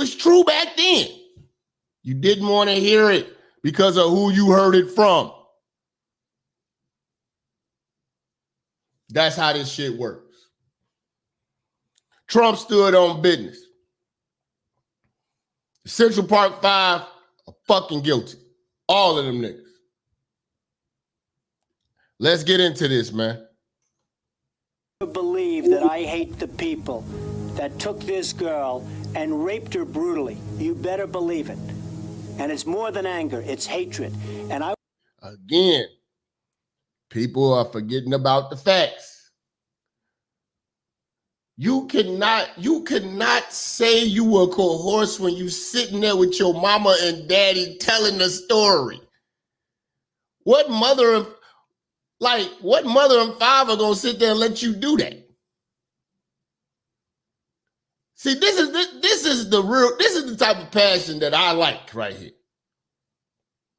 was true back then. You didn't want to hear it because of who you heard it from. That's how this shit works. Trump stood on business. Central Park 5 are fucking guilty. All of them niggas. Let's get into this, man. Believe that I hate the people that took this girl and raped her brutally. You better believe it. And it's more than anger, it's hatred. And again, people are forgetting about the facts. You cannot say you were coerced when you sitting there with your mama and daddy telling the story. What mother and father gonna sit there and let you do that? See, this is the type of passion that I like right here.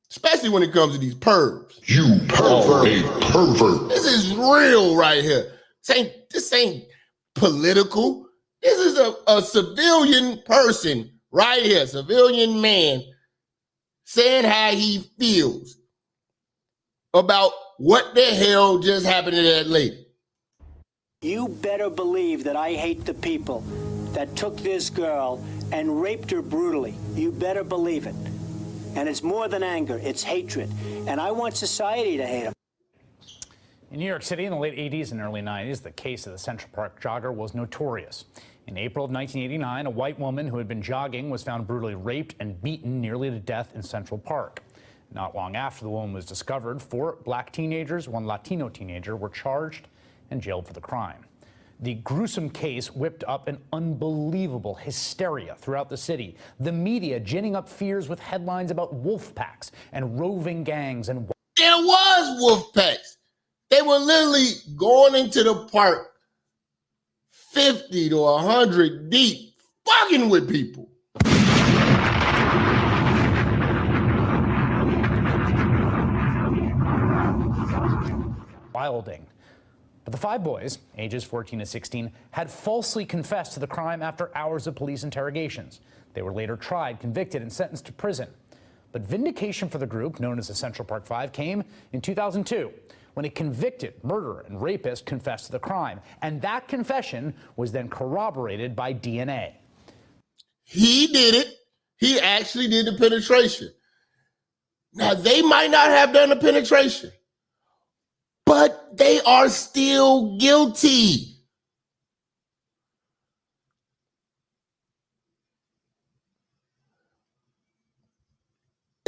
Especially when it comes to these pervs. You pervert. This is real right here. This ain't political. This is a civilian person right here, civilian man, saying how he feels about what the hell just happened to that lady. You better believe that I hate the people that took this girl and raped her brutally. You better believe it. And it's more than anger, it's hatred. And I want society to hate them. In New York City in the late 80s and early 90s, the case of the Central Park jogger was notorious. In April of 1989, a white woman who had been jogging was found brutally raped and beaten nearly to death in Central Park. Not long after the woman was discovered, 4 black teenagers, 1 Latino teenager were charged and jailed for the crime. The gruesome case whipped up an unbelievable hysteria throughout the city, the media ginning up fears with headlines about wolf packs and roving gangs. And there was wolf packs. They were literally going into the park 50 to 100 deep, fucking with people. Wilding. But the 5 boys, ages 14 to 16, had falsely confessed to the crime after hours of police interrogations. They were later tried, convicted, and sentenced to prison. But vindication for the group, known as the Central Park 5, came in 2002, when a convicted murderer and rapist confessed to the crime. And that confession was then corroborated by DNA. He did it. He actually did the penetration. Now, they might not have done the penetration, but they are still guilty.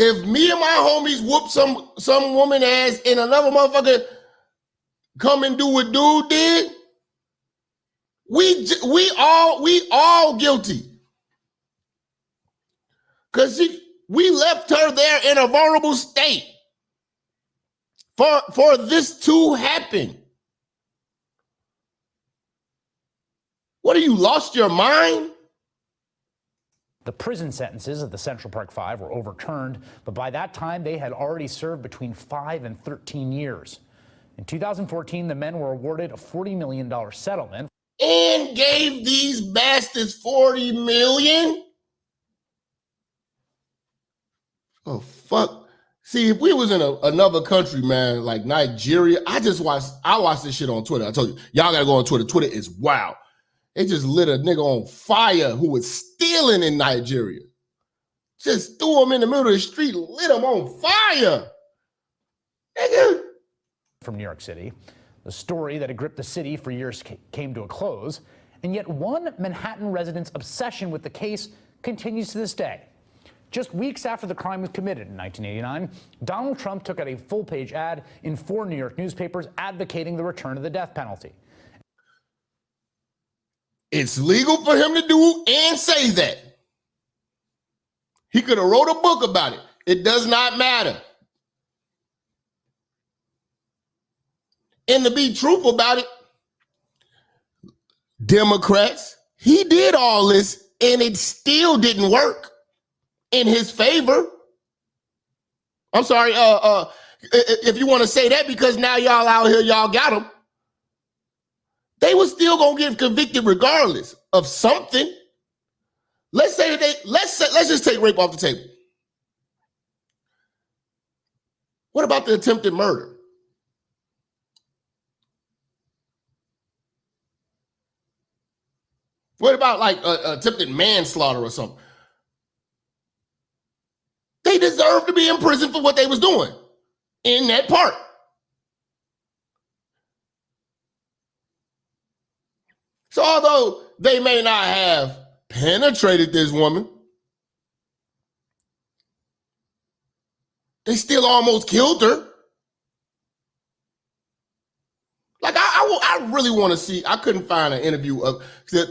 If me and my homies whoop some woman ass and another motherfucker come and do what dude did, we all guilty. Because we left her there in a vulnerable state for this to happen. What, are you lost your mind? The prison sentences of the Central Park 5 were overturned, but by that time they had already served between 5 and 13 years. In 2014, the men were awarded a $40 million settlement. And gave these bastards $40 million? Oh, fuck. See, if we was in another country, man, like Nigeria, I watched this shit on Twitter. I told you, y'all gotta go on Twitter. Twitter is wild. They just lit a nigga on fire who was stealing in Nigeria. Just threw him in the middle of the street, lit him on fire. Nigga. From New York City, the story that had gripped the city for years came to a close, and yet one Manhattan resident's obsession with the case continues to this day. Just weeks after the crime was committed in 1989, Donald Trump took out a full-page ad in 4 New York newspapers advocating the return of the death penalty. It's legal for him to do and say that. He could have wrote a book about it. It does not matter. And to be truthful about it, Democrats, he did all this and it still didn't work in his favor. I'm sorry, if you want to say that, because now y'all out here, y'all got him. They were still gonna get convicted regardless of something. Let's say that let's just take rape off the table. What about the attempted murder? What about like attempted manslaughter or something? They deserve to be in prison for what they was doing in that part. So although they may not have penetrated this woman, they still almost killed her. Like I really want to see. I couldn't find an interview of.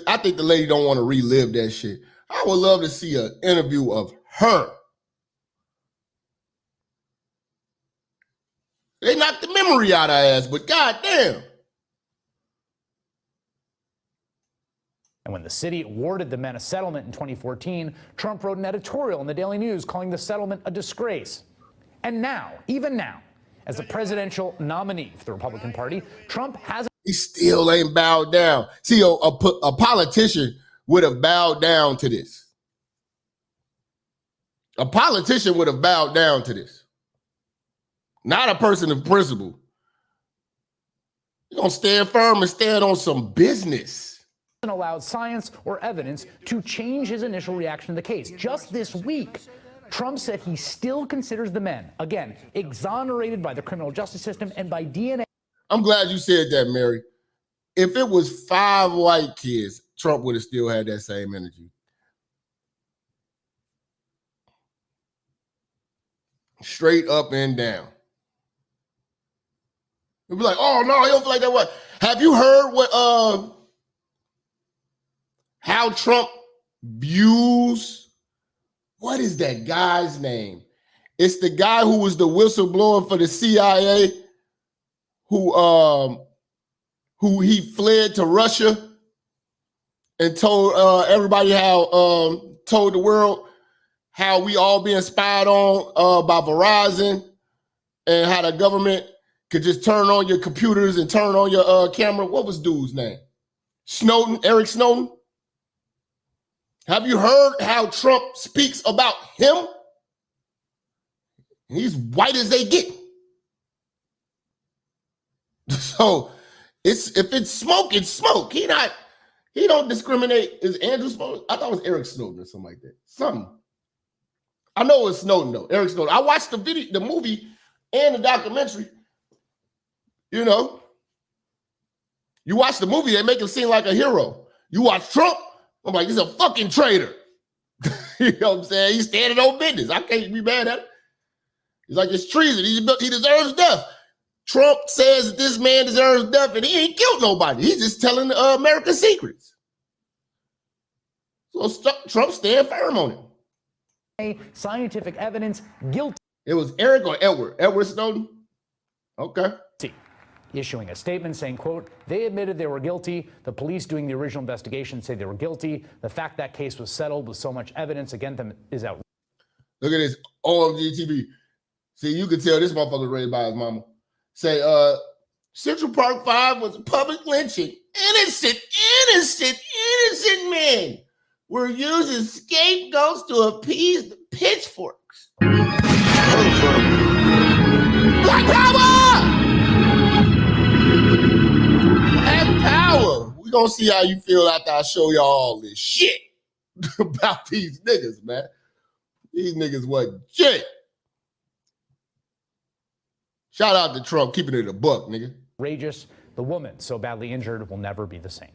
I think the lady don't want to relive that shit. I would love to see an interview of her. They knocked the memory out of her ass, but goddamn. And when the city awarded the men a settlement in 2014, Trump wrote an editorial in the Daily News calling the settlement a disgrace. And now, even now, as the presidential nominee for the Republican Party, Trump has... He still ain't bowed down. See, a politician would have bowed down to this. A politician would have bowed down to this. Not a person of principle. You're going to stand firm and stand on some business. ...allowed science or evidence to change his initial reaction to the case. Just this week, Trump said he still considers the men, again, exonerated by the criminal justice system and by DNA. I'm glad you said that, Mary. If it was 5 white kids, Trump would have still had that same energy. Straight up and down. He'd be like, oh, no, you don't feel like that. What? Have you heard what, how Trump views, what is that guy's name? It's the guy who was the whistleblower for the CIA, who he fled to Russia and told everybody how, told the world how we all being spied on by Verizon and how the government could just turn on your computers and turn on your camera. What was dude's name? Snowden, Eric Snowden. Have you heard how Trump speaks about him? He's white as they get. So if it's smoke, it's smoke. He don't discriminate. Is Andrew Snowden? I thought it was Eric Snowden or something like that. Something. I know it's Snowden though. Eric Snowden. I watched the movie and the documentary. You know, you watch the movie, they make him seem like a hero. You watch Trump, I'm like, he's a fucking traitor. You know what I'm saying? He's standing on business. I can't be mad at it. He's like, it's treason. He deserves death. Trump says that this man deserves death and he ain't killed nobody. He's just telling America's secrets. So Trump stand firm on it. Scientific evidence, guilty. It was Eric or Edward? Edward Snowden? Okay. Issuing a statement saying, quote, they admitted they were guilty. The police doing the original investigation say they were guilty. The fact that case was settled with so much evidence against them is out. Look at this. OMG TV. See, you can tell this motherfucker raised by his mama. Say, Central Park 5 was a public lynching. Innocent men were using scapegoats to appease the pitchforks. Black power! Power. We're gonna see how you feel after I show y'all all this shit about these niggas, man. These niggas wasn't shit. Shout out to Trump, keeping it a buck, nigga. Outrageous. The woman so badly injured will never be the same.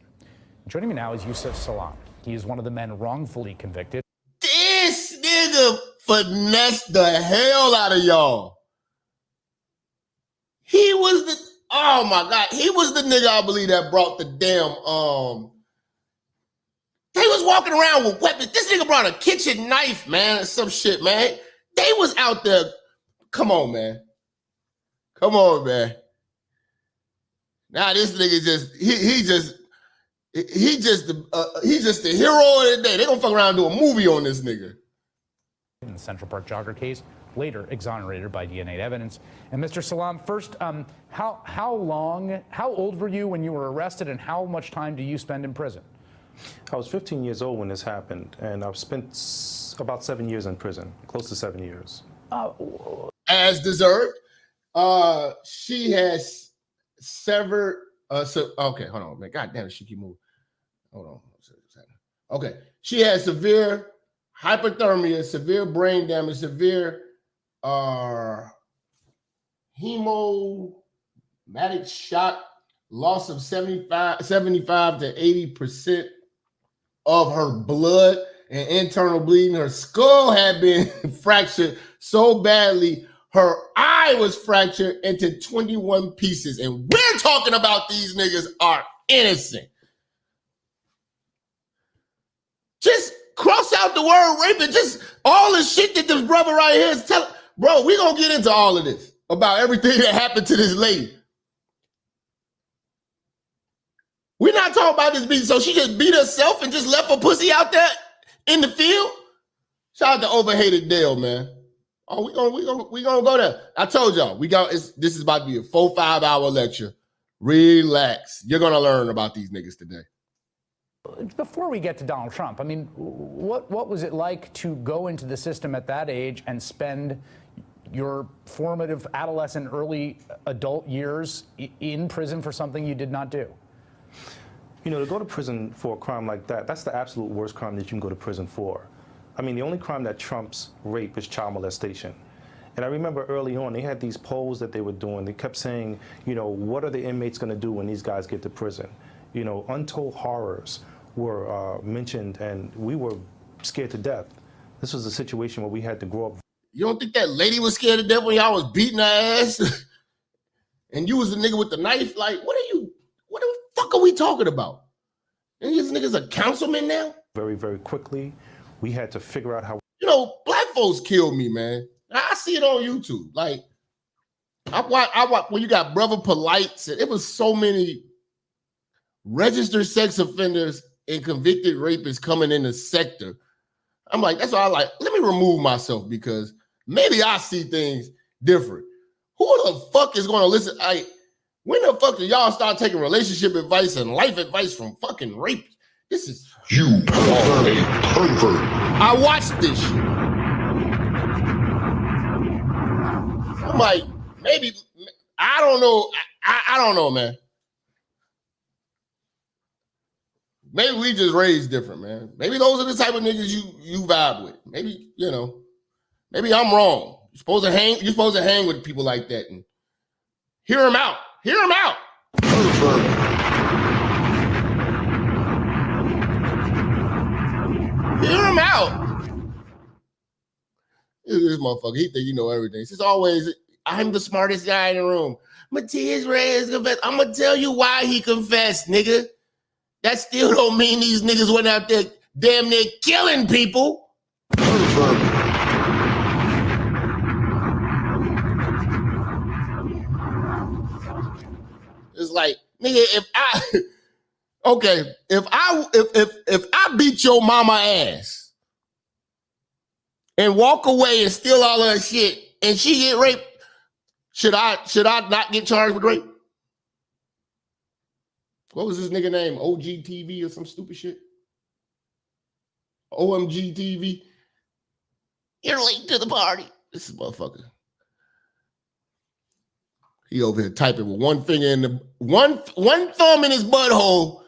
Joining me now is Yusuf Salam. He is one of the men wrongfully convicted. This nigga finessed the hell out of y'all. He was the... Oh my God, he was the nigga I believe that brought the damn, they was walking around with weapons. This nigga brought a kitchen knife, man, some shit, man. They was out there. Come on, man. Come on, man. Now this nigga just, he's just the hero of the day. They gonna fuck around and do a movie on this nigga. In the Central Park jogger case, later exonerated by DNA evidence. And Mr. Salam, first, how old were you when you were arrested and how much time do you spend in prison? I was 15 years old when this happened, and I've spent about 7 years in prison, close to 7 years. As deserved. She has severed. Okay, hold on, man. God damn it, she keep moving. Hold on. Okay, she has severe hypothermia, severe brain damage, severe hemolytic shock, loss of 75 to 80% of her blood and internal bleeding. Her skull had been fractured so badly, her eye was fractured into 21 pieces. And we're talking about these niggas are innocent. Just cross out the word rape and just all the shit that this brother right here is telling. Bro, we're going to get into all of this about everything that happened to this lady. We're not talking about this beat. So she just beat herself and just left her pussy out there in the field. Shout out to Overhated Dale, man. Oh, we gonna go there. I told y'all this is about to be a 4-5 hour lecture. Relax. You're gonna learn about these niggas today. Before we get to Donald Trump, I mean, what was it like to go into the system at that age and spend your formative adolescent, early adult years in prison for something you did not do? You know, to go to prison for a crime like that, that's the absolute worst crime that you can go to prison for. I mean, the only crime that trumps rape is child molestation. And I remember early on, they had these polls that they were doing. They kept saying, you know, what are the inmates going to do when these guys get to prison? You know, untold horrors were mentioned, and we were scared to death. This was a situation where we had to grow up. You don't think that lady was scared to death when y'all was beating her ass? And you was the nigga with the knife? Like, what the fuck are we talking about? And these niggas a councilman now? Very, very quickly. We had to figure out how. You know, black folks killed me, man. I see it on YouTube. Like, I watch when you got Brother Polite. It was so many registered sex offenders and convicted rapists coming in the sector. I'm like, that's why I like, let me remove myself because maybe I see things different. Who the fuck is going to listen? When the fuck do y'all start taking relationship advice and life advice from fucking rapists? This is you are a pervert. I watched this shit. I'm like, maybe I don't know. I don't know, man. Maybe we just raised different, man. Maybe those are the type of niggas you vibe with. Maybe, you know, maybe I'm wrong. You're supposed to hang with people like that and hear them out. Hear them out. Hear him out. This motherfucker, he think you know everything. It's always, I'm the smartest guy in the room. Matias Reyes confessed. I'm going to tell you why he confessed, nigga. That still don't mean these niggas went out there damn near killing people. It's like, nigga, if I beat your mama ass and walk away and steal all her shit and she get raped, should I not get charged with rape? What was this nigga name? OGTV or some stupid shit? OMG TV. You're late to the party. This is motherfucker. He over here typing with one finger in the one thumb in his butthole,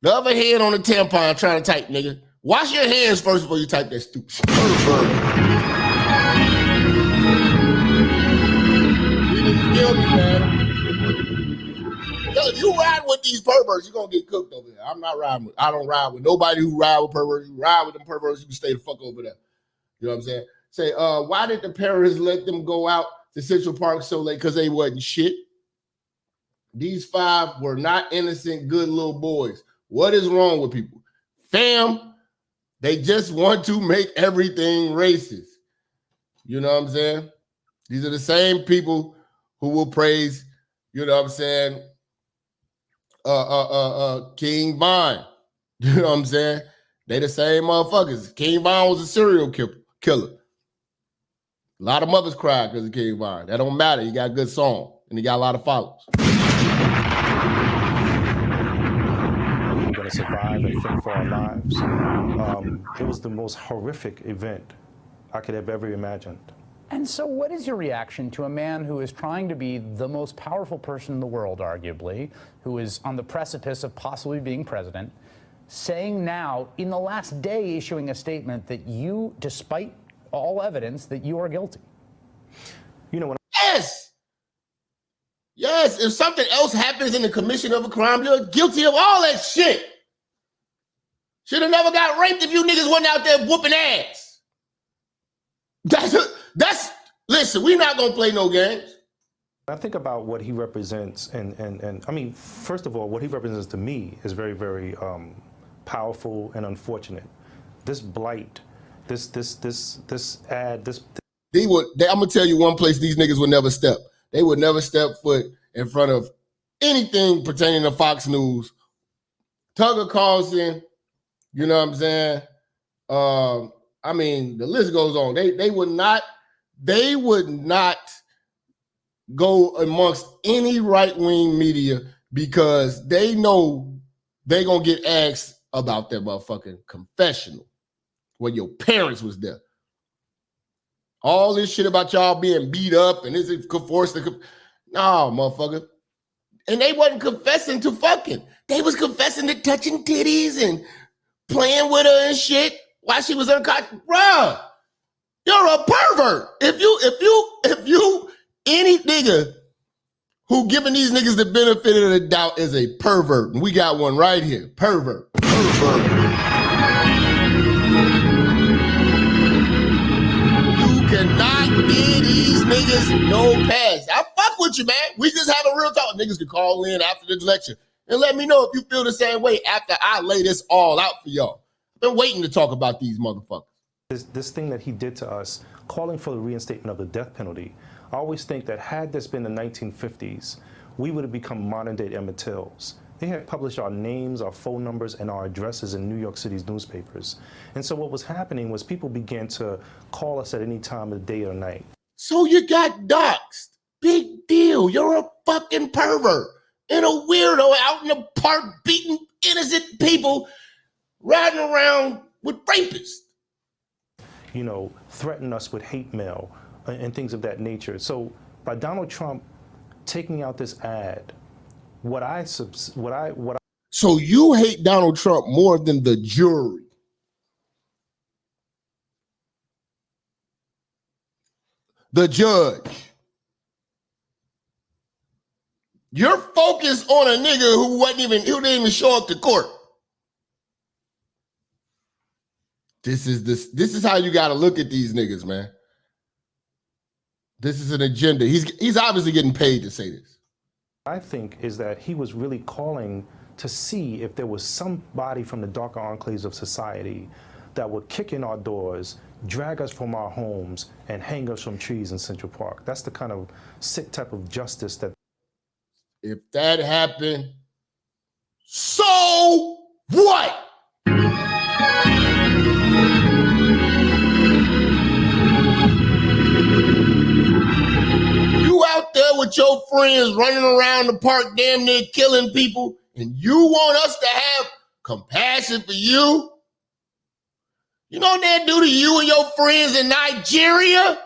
the other hand on the tampon trying to type, nigga. Wash your hands first before you type that stupid shit. Kill me, man. If you ride with these perverts, you're gonna get cooked over there. I don't ride with nobody who ride with perverts. You ride with them perverts, you can stay the fuck over there. You know what I'm saying? Say, why did the parents let them go out to Central Park so late? Because they wasn't shit. These 5 were not innocent, good little boys. What is wrong with people? Fam, they just want to make everything racist. You know what I'm saying? These are the same people who will praise, you know what I'm saying, King Von. You know what I'm saying? They the same motherfuckers. King Von was a serial killer. A lot of mothers cried because of King Von. That don't matter. He got a good song and he got a lot of followers. We're going to survive and fend for our lives. It was the most horrific event I could have ever imagined. And so what is your reaction to a man who is trying to be the most powerful person in the world, arguably, who is on the precipice of possibly being president, saying now, in the last day, issuing a statement that you, despite all evidence, that you are guilty? You know, when Yes. Yes, if something else happens in the commission of a crime, you're guilty of all that shit. Should have never got raped if you niggas wasn't out there whooping ass. Listen, we're not gonna play no games. I think about what he represents, and I mean, first of all, what he represents to me is very, very powerful and unfortunate. This blight, this ad, I'm gonna tell you one place these niggas would never step. They would never step foot in front of anything pertaining to Fox News. Tucker Carlson, you know what I'm saying? I mean, the list goes on. They would not go amongst any right-wing media because they know they're gonna get asked about that motherfucking confessional when your parents was there. All this shit about y'all being beat up and is it forced to no, motherfucker. And they wasn't confessing to fucking. They was confessing to touching titties and playing with her and shit while she was unconscious. Bruh, you're a pervert. If you, any nigga who giving these niggas the benefit of the doubt is a pervert. And we got one right here. Pervert. You cannot give these niggas no pass. I fuck with you, man. We just have a real talk. Niggas can call in after the lecture and let me know if you feel the same way after I lay this all out for y'all. I've been waiting to talk about these motherfuckers. This thing that he did to us, calling for the reinstatement of the death penalty, I always think that had this been the 1950s, we would have become modern-day Emmett Tills. They had published our names, our phone numbers, and our addresses in New York City's newspapers. And so what was happening was people began to call us at any time of the day or night. So you got doxxed. Big deal. You're a fucking pervert and a weirdo out in the park beating innocent people, riding around with rapists. You know, threaten us with hate mail and things of that nature. So by Donald Trump taking out this ad, So you hate Donald Trump more than the jury. The judge. You're focused on a nigga who didn't even show up to court. This is how you gotta look at these niggas, man. This is an agenda. He's obviously getting paid to say this. I think is that he was really calling to see if there was somebody from the darker enclaves of society that would kick in our doors, drag us from our homes, and hang us from trees in Central Park. That's the kind of sick type of justice that. If that happened, so what? You out there with your friends running around the park damn near killing people, and you want us to have compassion for you? You know what they do to you and your friends in Nigeria?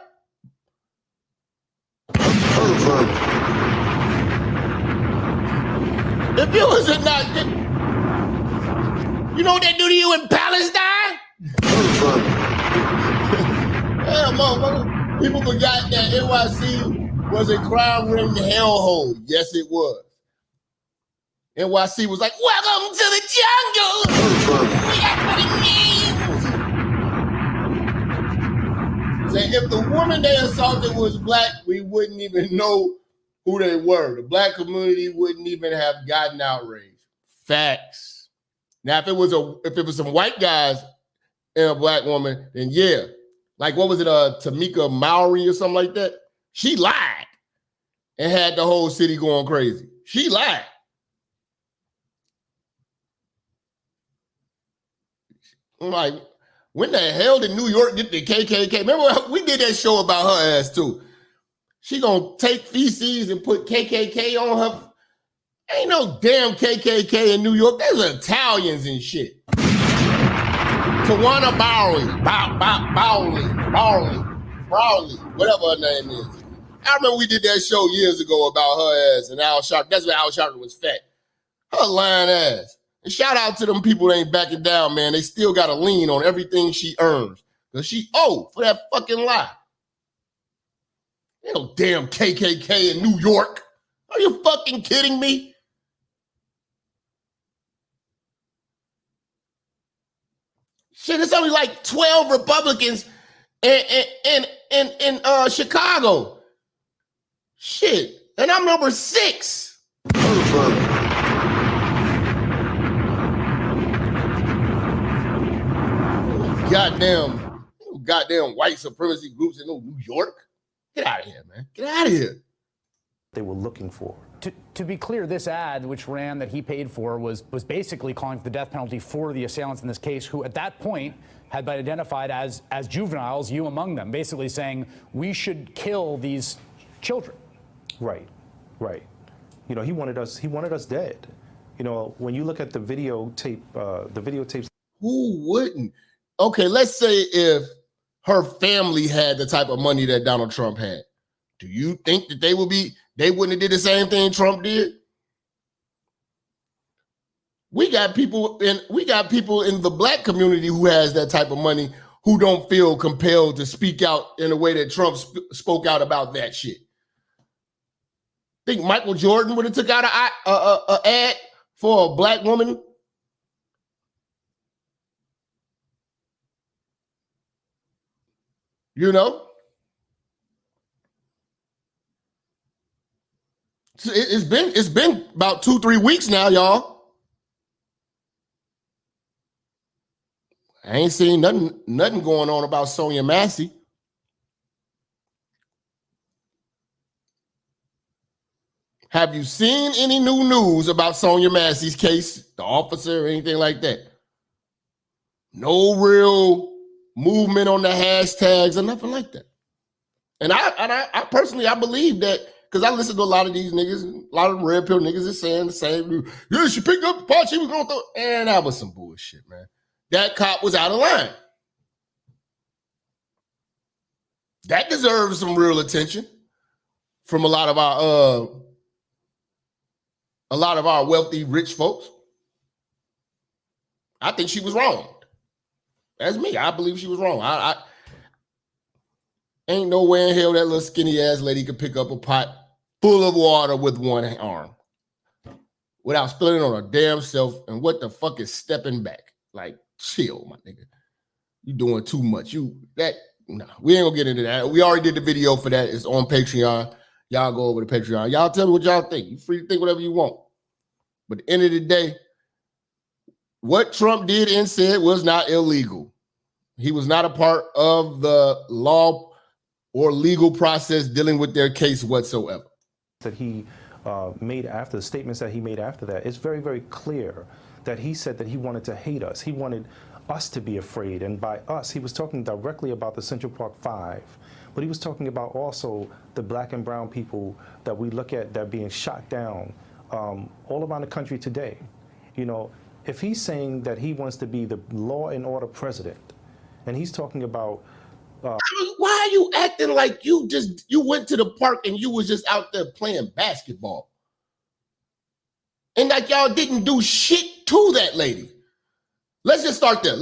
Pervert. If you was in Nigeria, you know what they do to you in Palestine? Pervert. Yeah, motherfucker. People forgot that NYC was a crime-ridden hellhole. Yes, it was. NYC was like, welcome to the jungle. That's what it means. Say, if the woman they assaulted was black, we wouldn't even know who they were. The black community wouldn't even have gotten outraged. Facts. Now, if it was some white guys and a black woman, then yeah. Like, what was it, Tamika Mowry or something like that? She lied and had the whole city going crazy. She lied. I'm like, when the hell did New York get the KKK? Remember, we did that show about her ass too. She gonna take feces and put KKK on her. Ain't no damn KKK in New York. There's Italians and shit. Tawana Bowley, whatever her name is. I remember we did that show years ago about her ass and Al Sharpton. That's when Al Sharpton was fat. Her lying ass. And shout out to them people that ain't backing down, man. They still got to lean on everything she earns. Because she owed for that fucking lie. Ain't no damn KKK in New York. Are you fucking kidding me? Shit, it's only like 12 Republicans in Chicago. Shit, and I'm number 6. Goddamn white supremacy groups in New York. Get out of here, man. Get out of here. They were looking for. To be clear, this ad, which ran that he paid for, was basically calling for the death penalty for the assailants in this case, who at that point had been identified as juveniles, you among them, basically saying we should kill these children. Right. You know, he wanted us dead. You know, when you look at the videotapes. Who wouldn't? Okay, let's say if her family had the type of money that Donald Trump had. Do you think that they wouldn't have did the same thing Trump did? We got people in the black community who has that type of money who don't feel compelled to speak out in the way that Trump spoke out about that shit. Think Michael Jordan would have took out an ad for a black woman? You know? It's been about 2-3 weeks now, y'all. I ain't seen nothing going on about Sonia Massey. Have you seen any new news about Sonia Massey's case, the officer, or anything like that? No real movement on the hashtags or nothing like that. And I personally, I believe that, because I listen to a lot of these niggas, a lot of them red pill niggas is saying the same. Yeah, she picked up the pot, she was going through. And that was some bullshit, man. That cop was out of line. That deserves some real attention from a lot of our wealthy, rich folks. I think she was wrong. That's me. I believe she was wrong. I ain't no way in hell that little skinny ass lady could pick up a pot full of water with one arm without spilling it on her damn self. And what the fuck is stepping back? Like, chill, my nigga. You doing too much. We ain't gonna get into that. We already did the video for that. It's on Patreon. Y'all go over to Patreon. Y'all tell me what y'all think. You're free to think whatever you want. But at the end of the day, what Trump did and said was not illegal. He was not a part of the law or legal process dealing with their case whatsoever. That he made after the statements that he made after that, it's very, very clear that he said that he wanted to hate us. He wanted us to be afraid. And by us, he was talking directly about the Central Park 5. But he was talking about also the black and brown people that we look at that are being shot down all around the country today. You know, if he's saying that he wants to be the law and order president, and he's talking about why are you acting like you went to the park and you was just out there playing basketball? And like y'all didn't do shit to that lady. Let's just start there.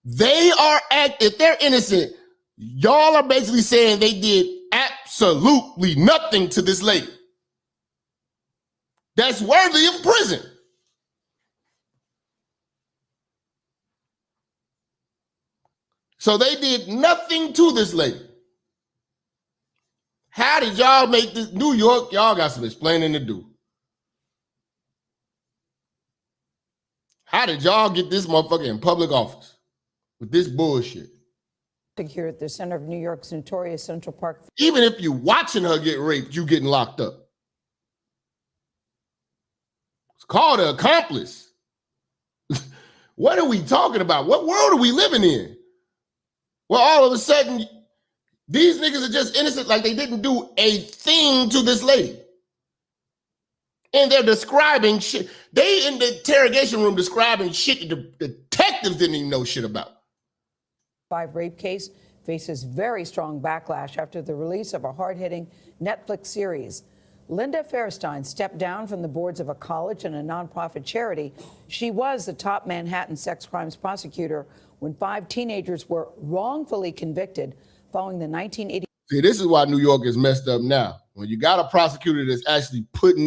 They are if they're innocent, y'all are basically saying they did absolutely nothing to this lady that's worthy of prison. So they did nothing to this lady. How did y'all make this? New York, y'all got some explaining to do. How did y'all get this motherfucker in public office with this bullshit? Here at the center of New York's notorious Central Park. Even if you're watching her get raped, you getting locked up. It's called an accomplice. What are we talking about? What world are we living in? Well, all of a sudden, these niggas are just innocent, like they didn't do a thing to this lady. And they're describing shit. They in the interrogation room describing shit that the detectives didn't even know shit about. 5 rape case faces very strong backlash after the release of a hard-hitting Netflix series. Linda Fairstein stepped down from the boards of a college and a nonprofit charity. She was the top Manhattan sex crimes prosecutor when 5 teenagers were wrongfully convicted following the 1980. See, this is why New York is messed up now. When you got a prosecutor that's actually putting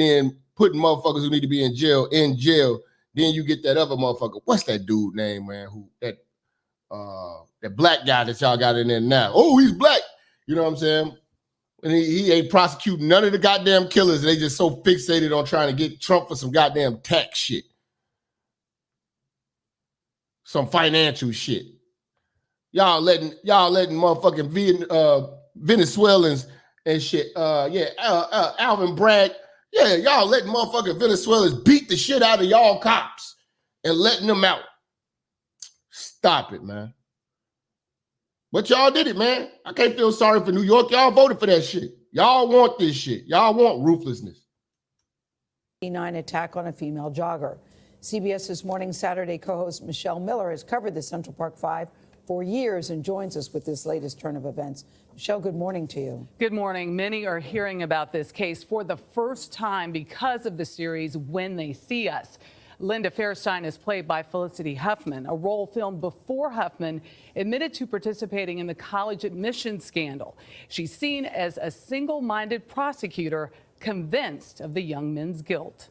motherfuckers who need to be in jail, then you get that other motherfucker. What's that dude name, man? That black guy that y'all got in there now. Oh, he's black. You know what I'm saying? And he ain't prosecuting none of the goddamn killers. They just so fixated on trying to get Trump for some goddamn tax shit. Some financial shit. Y'all letting motherfucking Venezuelans and shit. Alvin Bragg. Yeah, y'all letting motherfucking Venezuelans beat the shit out of y'all cops and letting them out. Stop it, man. But y'all did it, man. I can't feel sorry for New York. Y'all voted for that shit. Y'all want this shit. Y'all want ruthlessness. 9 attack on a female jogger. CBS's Morning Saturday co-host Michelle Miller has covered the Central Park 5 for years and joins us with this latest turn of events. Michelle, good morning to you. Good morning. Many are hearing about this case for the first time because of the series When They See Us. Linda Fairstein is played by Felicity Huffman, a role filmed before Huffman admitted to participating in the college admissions scandal. She's seen as a single-minded prosecutor convinced of the young men's guilt.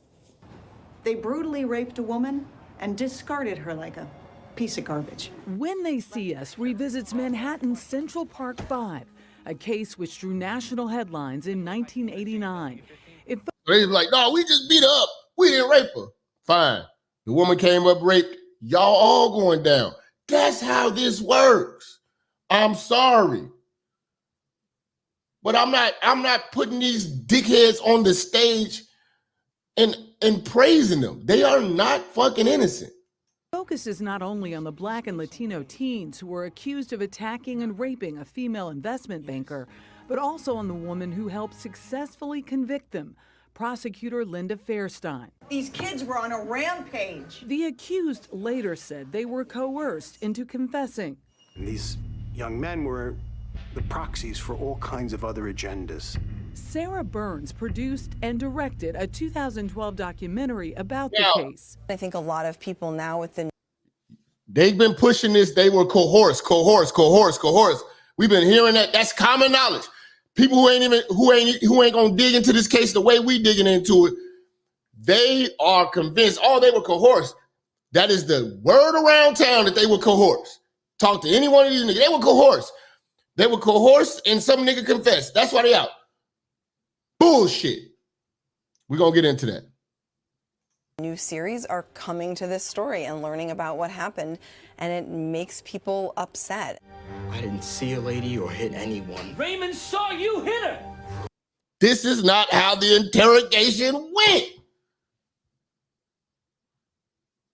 They brutally raped a woman and discarded her like a piece of garbage. When They See Us revisits Manhattan's Central Park 5, a case which drew national headlines in 1989. They like, no, we just beat her up. We didn't rape her. Fine. The woman came up raped. Y'all all going down. That's how this works. I'm sorry. But I'm not putting these dickheads on the stage and praising them. They are not fucking innocent. Focus is not only on the Black and Latino teens who were accused of attacking and raping a female investment banker, but also on the woman who helped successfully convict them, prosecutor Linda Fairstein. These kids were on a rampage. The accused later said they were coerced into confessing. And these young men were the proxies for all kinds of other agendas. Sarah Burns produced and directed a 2012 documentary about the case. I think a lot of people now with the... They've been pushing this. They were coerced. We've been hearing that. That's common knowledge. People who ain't gonna dig into this case the way we digging into it, they are convinced. Oh, they were coerced. That is the word around town that they were coerced. Talk to any one of these niggas. They were coerced. They were coerced and some nigga confessed. That's why they out. Bullshit. We're gonna get into that. New series are coming to this story and learning about what happened, and it makes people upset. I didn't see a lady or hit anyone. Raymond saw you hit her. This is not how the interrogation went.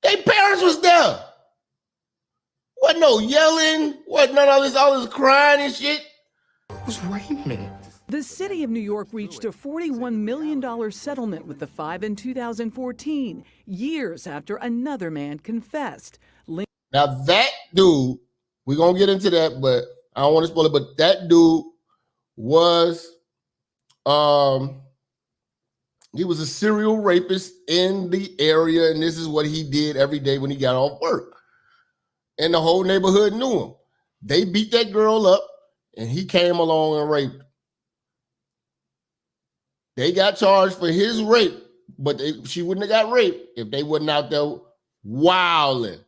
Their parents was there. Wasn't no yelling, wasn't none of all this crying and shit. It was Raymond. The city of New York reached a $41 million settlement with the 5 in 2014, years after another man confessed. Now that dude, we're going to get into that, but I don't want to spoil it, but that dude was, he was a serial rapist in the area, and this is what he did every day when he got off work. And the whole neighborhood knew him. They beat that girl up, and he came along and raped her. They got charged for his rape, but she wouldn't have got raped if they wasn't out there wilding.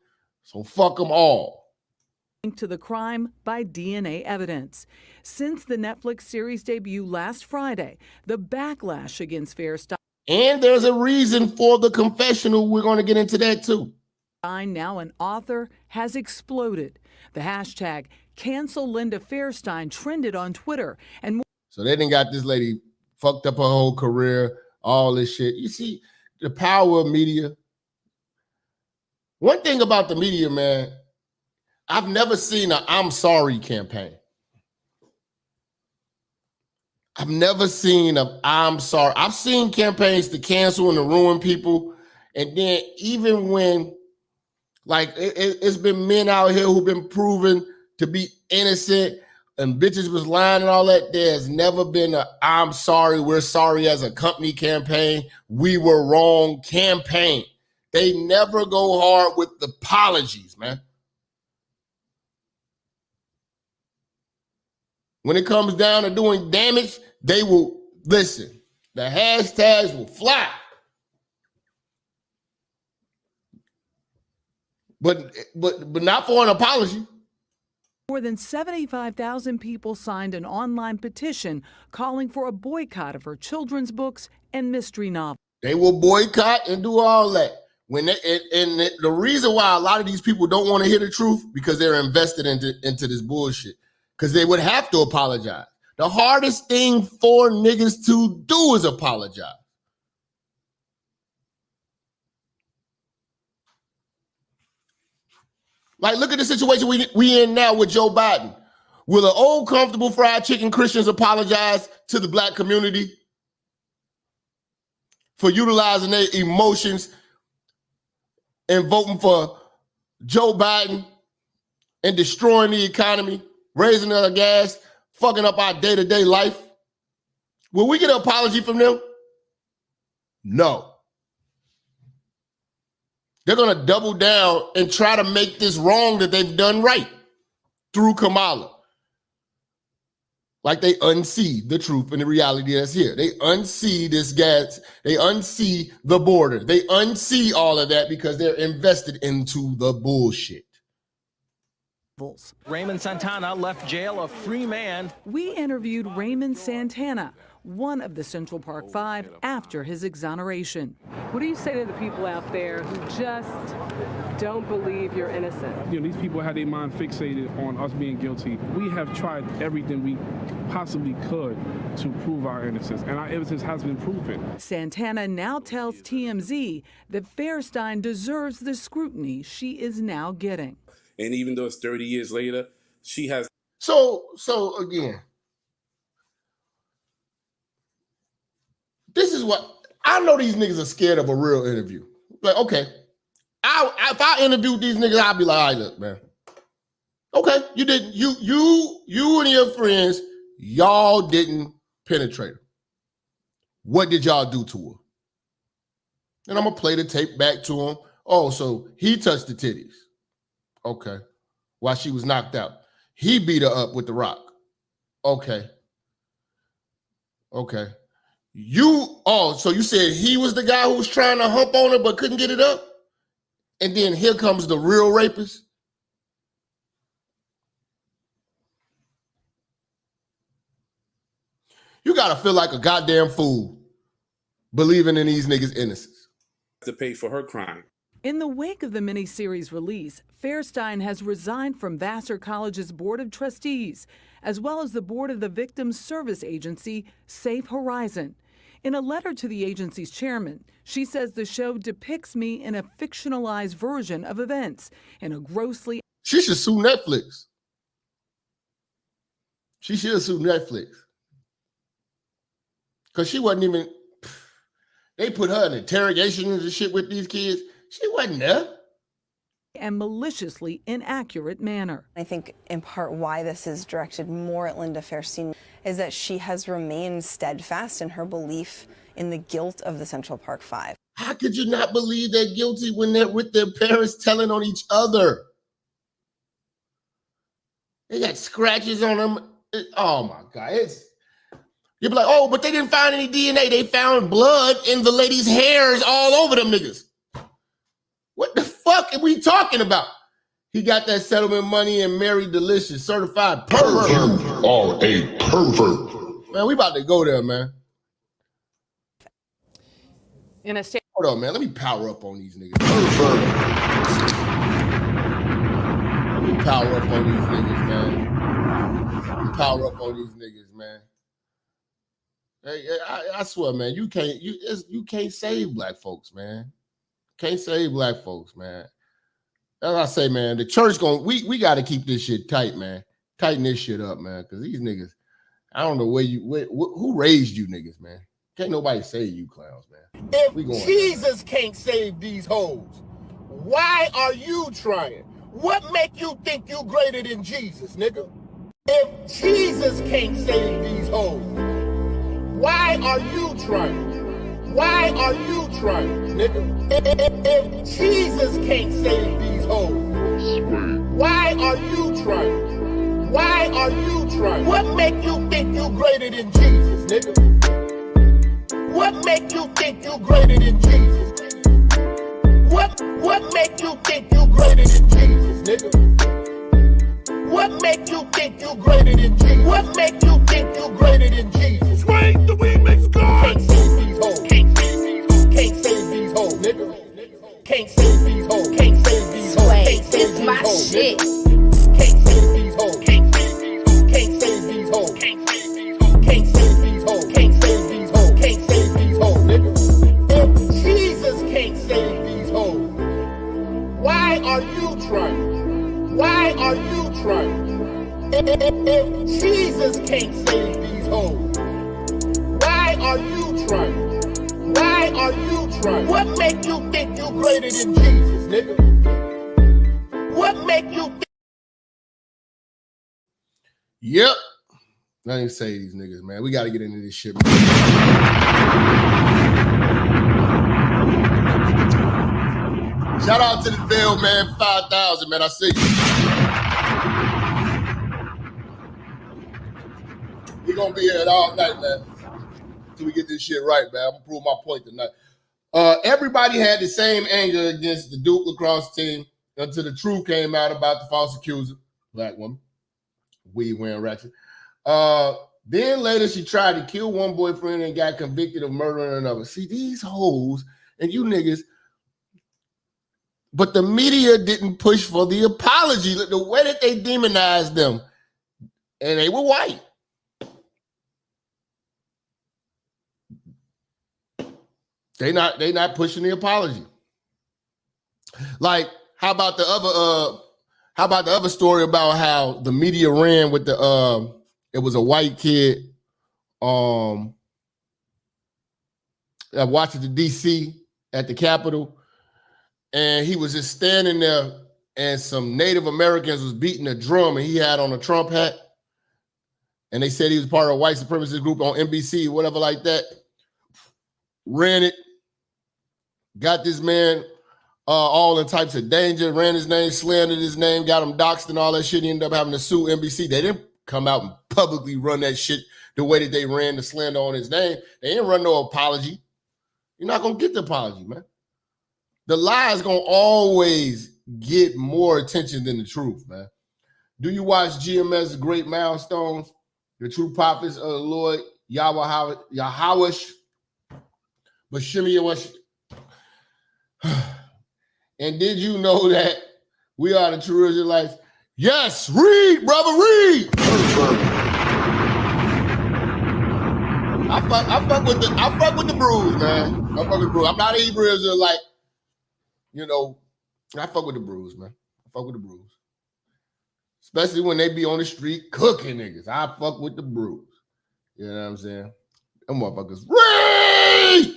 So fuck them all. To the crime by DNA evidence. Since the Netflix series debut last Friday, the backlash against Fairstein. And there's a reason for the confessional. We're going to get into that too. Now an author has exploded. The hashtag cancel Linda Fairstein trended on Twitter. And so they didn't got this lady fucked up her whole career, all this shit. You see the power of media. One thing about the media, man, I've never seen a I'm sorry campaign. I've never seen a I'm sorry. I've seen campaigns to cancel and to ruin people. And then even when, like, it's been men out here who've been proven to be innocent and bitches was lying and all that, there's never been a I'm sorry, we're sorry as a company campaign, we were wrong campaign. They never go hard with the apologies, man. When it comes down to doing damage, they will, listen, the hashtags will fly. But not for an apology. More than 75,000 people signed an online petition calling for a boycott of her children's books and mystery novels. They will boycott and do all that. The reason why a lot of these people don't want to hear the truth, because they're invested into this bullshit. Because they would have to apologize. The hardest thing for niggas to do is apologize. Like, look at the situation we in now with Joe Biden. Will the old comfortable fried chicken Christians apologize to the black community for utilizing their emotions and voting for Joe Biden and destroying the economy, raising the gas, fucking up our day-to-day life? Will we get an apology from them? No. They're going to double down and try to make this wrong that they've done right through Kamala. Like they unsee the truth and the reality that's here. They unsee this gas. They unsee the border. They unsee all of that because they're invested into the bullshit. Raymond Santana left jail a free man. We interviewed Raymond Santana, one of the Central Park Five, after his exoneration. What do you say to the people out there who just don't believe you're innocent? You know, these people had their mind fixated on us being guilty. We have tried everything we possibly could to prove our innocence, and our innocence has been proven. Santana now tells TMZ that Fairstein deserves the scrutiny she is now getting. And even though it's 30 years later, she has. So again, this is what I know. These niggas are scared of a real interview. Like, okay, if I interviewed these niggas, I'd be like, all right, look, man. Okay, you didn't. You and your friends, y'all didn't penetrate her. What did y'all do to her? And I'm gonna play the tape back to him. Oh, so he touched the titties. Okay. While she was knocked out. He beat her up with the rock. Okay. Okay. So you said he was the guy who was trying to hump on her but couldn't get it up? And then here comes the real rapist? You gotta feel like a goddamn fool believing in these niggas' innocence. To pay for her crime. In the wake of the miniseries release, Fairstein has resigned from Vassar College's Board of Trustees, as well as the board of the victims service agency, Safe Horizon. In a letter to the agency's chairman, she says the show depicts me in a fictionalized version of events in a grossly... She should sue Netflix. She should sue Netflix. Because she wasn't even... They put her in interrogation and shit with these kids. She wasn't there. And maliciously inaccurate manner. I think in part why this is directed more at Linda Fairstein is that she has remained steadfast in her belief in the guilt of the Central Park Five. How could you not believe they're guilty when they're with their parents telling on each other? They got scratches on them. Oh my God. You'd be like, oh, but they didn't find any DNA. They found blood in the lady's hairs all over them niggas. What the fuck are we talking about? He got that settlement money and married Delicious, certified pervert. Or a pervert. Man, we about to go there, man. In a state. Hold on, man. Let me power up on these niggas. Pervert. Let me power up on these niggas, man. Let me power up on these niggas, man. Hey, I swear, man, you can't save black folks, man. Can't save black folks, man. As I say, man, the church we got to keep this shit tight, man. Tighten this shit up, man, because these niggas, I don't know who raised you niggas, man. Can't nobody save you clowns, man. If Jesus can't save these hoes, why are you trying? What make you think you greater than Jesus, nigga? If Jesus can't save these hoes, why are you trying? Why are you trying, nigga? If Jesus can't save these hoes, why are you trying? Why are you trying? What make you think you greater than Jesus, nigga? What make you think you greater than Jesus? What make you think you greater than Jesus, nigga? What make you think you greater than Jesus? What make you think you greater than Jesus? Swing the remix God! Can't save these hoes. Can't save these hoes. Can't save these hoes, nigga. Can't save these hoes. Can't save these hoes. Can't save these hoes, shit. Can't save these hoes. Can't save these hoes. Can't save these hoes. Can't save these hoes. Can't save these hoes. Can't save these hoes. Can't save these hoes, nigga. If Jesus can't save these hoes, why are you trying? Why are you trying? If Jesus can't save these hoes, why are you trying? Why are you trying? What make you think you greater than Jesus, nigga? What make you think? Yep. I didn't say these niggas, man. We got to get into this shit. Shout out to the bill, man. 5,000, man. I see you. We're going to be here all night, man. Until we get this shit right, man. I'm going to prove my point tonight. Everybody had the same anger against the Duke lacrosse team until the truth came out about the false accuser, black woman, weed wearing ratchet. Then later she tried to kill one boyfriend and got convicted of murdering another. See, these hoes and you niggas, but the media didn't push for the apology. The way that they demonized them, and they were white. They not pushing the apology. Like, how about the other story about how the media ran with the it was a white kid at Washington, D.C. at the Capitol, and he was just standing there, and some Native Americans was beating a drum, and he had on a Trump hat, and they said he was part of a white supremacist group on NBC, whatever like that. Ran it, got this man all in types of danger, ran his name, slandered his name, got him doxxed and all that shit. He ended up having to sue NBC. They didn't come out and publicly run that shit the way that they ran the slander on his name. They didn't run no apology. You're not going to get the apology, man. The lie is going to always get more attention than the truth, man. Do you watch GMS Great Milestones? The True Prophets of the Lord, Yahawash, Bashimiyawash. And did you know that we are the true Israelites? Yes, read, brother, read. I fuck with the bruise, man. I fuck with the bruise. I'm not a Hebrew Israelite. You know, I fuck with the bruise, man. I fuck with the bruise. Especially when they be on the street cooking niggas. I fuck with the bruise. You know what I'm saying? Them motherfuckers, read!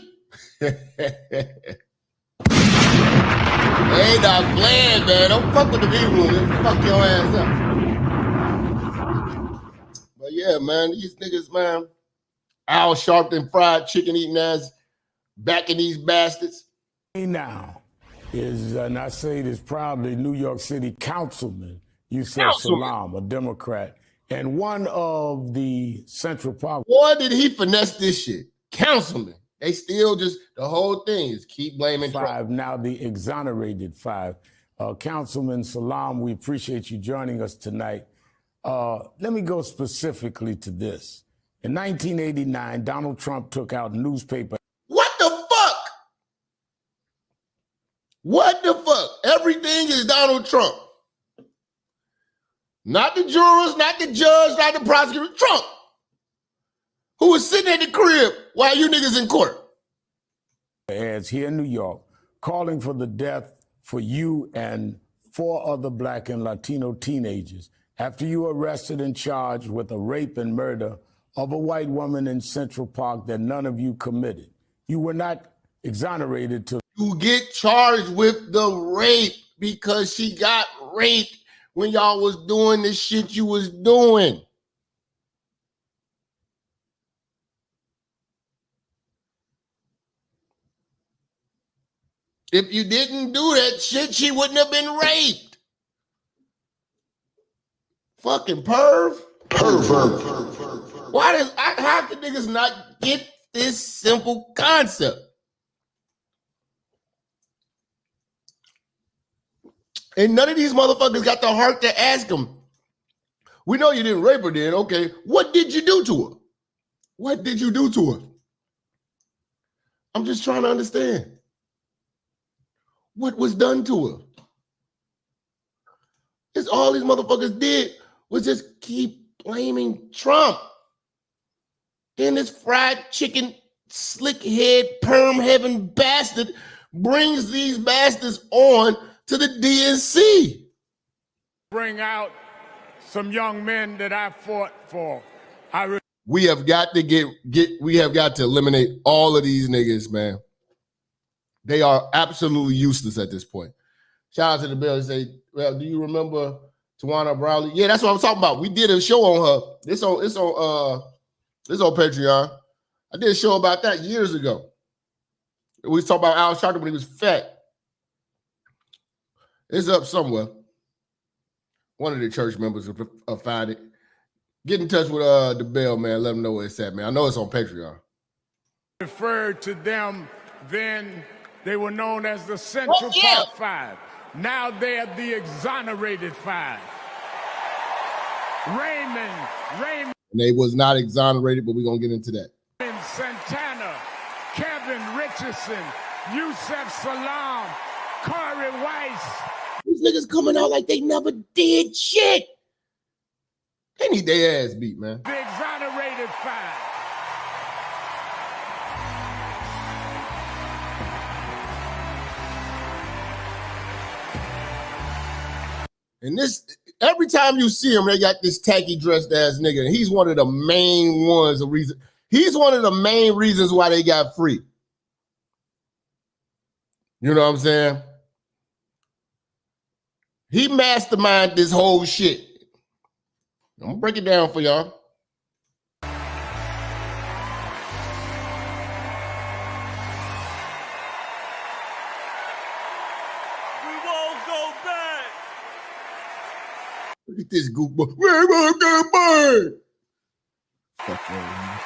They ain't not playing, man. Don't fuck with the Hebrews. They'll fuck your ass up. But yeah, man, these niggas, man, Al Sharpton fried chicken eating ass back in these bastards. Now is, and I say this proudly, New York City Councilman Yusef Salaam, a Democrat, and one of the Central Park. Boy, did he finesse this shit. Councilman. They still just, the whole thing is keep blaming Trump. Now the exonerated 5. Councilman Salaam, we appreciate you joining us tonight. Let me go specifically to this. In 1989, Donald Trump took out newspaper. What the fuck? What the fuck? Everything is Donald Trump. Not the jurors, not the judge, not the prosecutor. Trump, who was sitting at the crib while you niggas in court. Ads here in New York calling for the death for you and 4 other Black and Latino teenagers after you were arrested and charged with a rape and murder of a white woman in Central Park that none of you committed. You were not exonerated till you get charged with the rape because she got raped when y'all was doing the shit you was doing. If you didn't do that shit, she wouldn't have been raped. Fucking perv. Pervert. How can niggas not get this simple concept? And none of these motherfuckers got the heart to ask them. We know you didn't rape her then. Okay, what did you do to her? What did you do to her? I'm just trying to understand. What was done to her? It's all these motherfuckers did was just keep blaming Trump. And this fried chicken, slick head, perm heaven bastard brings these bastards on to the DNC. bring out some young men that I fought for. We have got to we have got to eliminate all of these niggas, man. They are absolutely useless at this point. Shout out to the Bill and say, well, do you remember Tawana Brawley? Yeah, that's what I'm talking about. We did a show on her. It's on Patreon. I did a show about that years ago. We was talking about Al Sharpton when he was fat. It's up somewhere. One of the church members will find it. Get in touch with the Bell, man. Let them know where it's at, man. I know it's on Patreon. Referred to them then, they were known as the Central Park Five. Now they're the exonerated five. Raymond. And they was not exonerated, but we're going to get into that. Santana, Kevin Richardson, Yusef Salam, Corey Weiss. These niggas coming out like they never did shit. They need their ass beat, man. The exonerated five. And this, every time you see him, they got this tacky dressed ass nigga. And he's one of the main ones. He's one of the main reasons why they got free. You know what I'm saying? He masterminded this whole shit. I'm gonna break it down for y'all. We won't go back. Look at this goofball. We won't go back. Fuck man.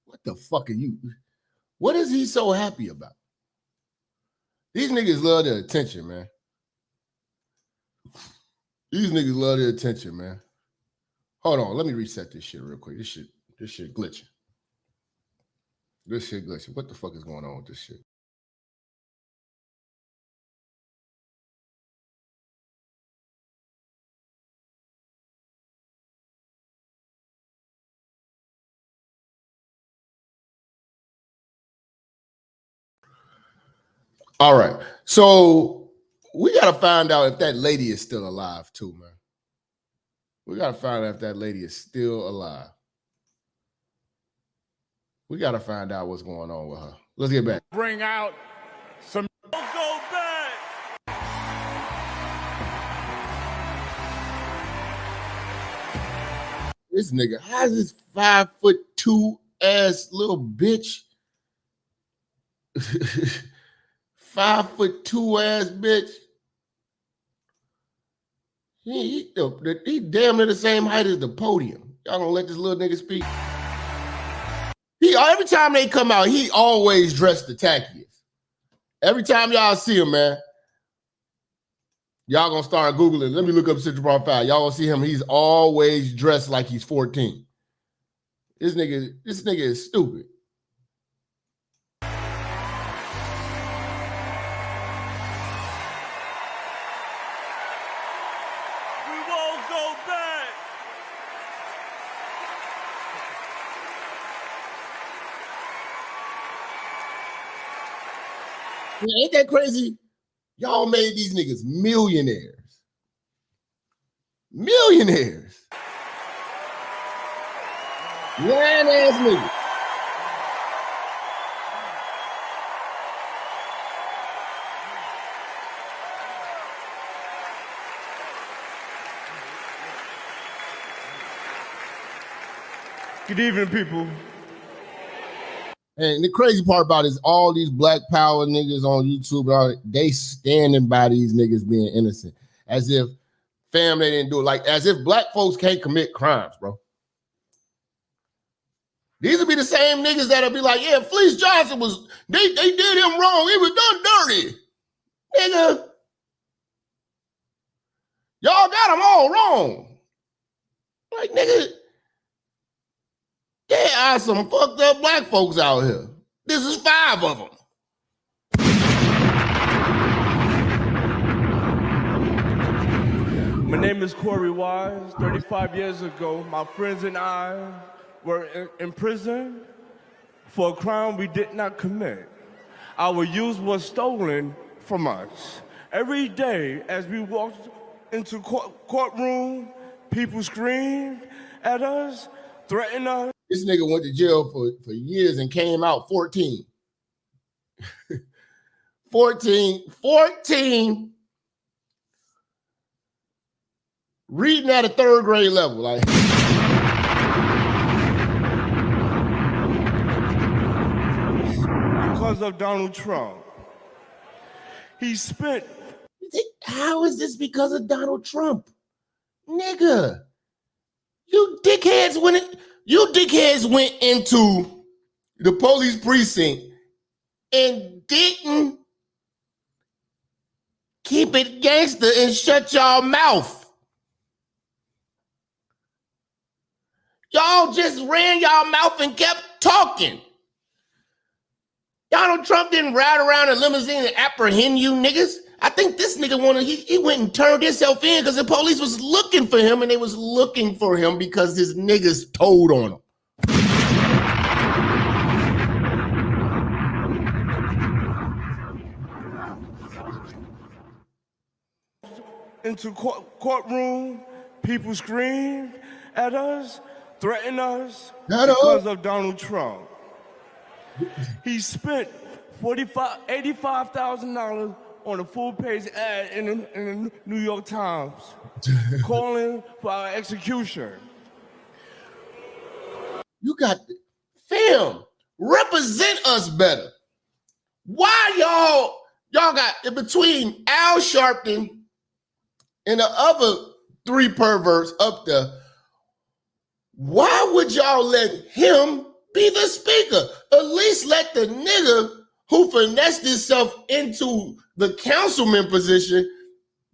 What the fuck are you? What is he so happy about? These niggas love their attention, man. These niggas love their attention, man. Hold on, let me reset this shit real quick. This shit glitching. This shit glitching. What the fuck is going on with this shit? All right. So we got to find out if that lady is still alive too, man. We got to find out if that lady is still alive. We got to find out what's going on with her. Let's get back. Bring out some. Don't go back. This nigga, how's this 5'2" ass little bitch? 5'2" ass bitch. He damn near the same height as the podium. Y'all gonna let this little nigga speak? Every time they come out, he always dressed the tackiest. Every time y'all see him, man, y'all gonna start Googling. Let me look up Central Park 5. Y'all gonna see him. He's always dressed like he's 14. This nigga is stupid. Yeah, ain't that crazy? Y'all made these niggas millionaires. Millionaires. Lying ass niggas. Good evening, people. And the crazy part about it is all these black power niggas on YouTube, they standing by these niggas being innocent. As if family didn't do it. Like, as if black folks can't commit crimes, bro. These will be the same niggas that'll be like, yeah, Fleece Johnson was, they did him wrong. He was done dirty. Nigga. Y'all got him all wrong. Like, nigga, there are some fucked up black folks out here. This is 5 of them. My name is Corey Wise. 35 years ago, my friends and I were in prison for a crime we did not commit. Our youth was stolen from us. Every day as we walked into courtroom, people screamed at us, threatened us. This nigga went to jail for years and came out 14. 14. Reading at a 3rd grade level. Like, because of Donald Trump. He spent. How is this because of Donald Trump? Nigga, you dickheads went into the police precinct and didn't keep it gangster and shut y'all mouth. Y'all just ran y'all mouth and kept talking. Donald Trump didn't ride around in a limousine and apprehend you niggas. I think this nigga he went and turned himself in because the police was looking for him, and they was looking for him because his niggas told on him. Into courtroom, people screamed at us, threatened us because of Donald Trump. He spent $85,000 on a full-page ad in the New York Times, calling for our execution. You got, fam, represent us better. Why y'all got, in between Al Sharpton and the other 3 perverts up there, why would y'all let him be the speaker? At least let the nigga who finessed himself into the councilman position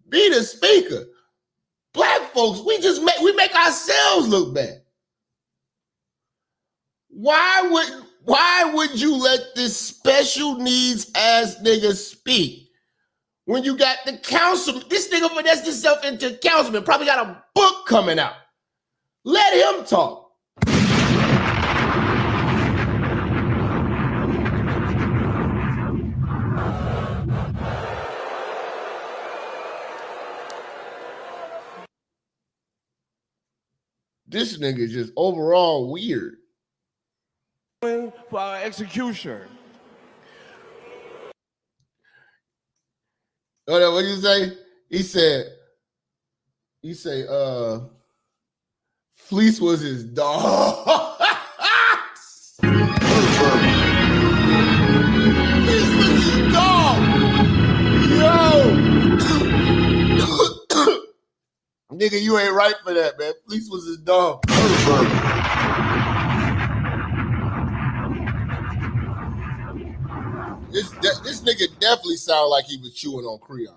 be the speaker. Black folks, we make ourselves look bad. Why would you let this special needs ass nigga speak when you got the council? This nigga finessed himself into councilman, probably got a book coming out. Let him talk. This nigga is just overall weird. For our execution. Oh, what did you say? He said, Fleece was his dog. Fleece was his dog. Yo. Nigga, you ain't right for that, man. Fleece was his dog. This nigga definitely sounded like he was chewing on Creon.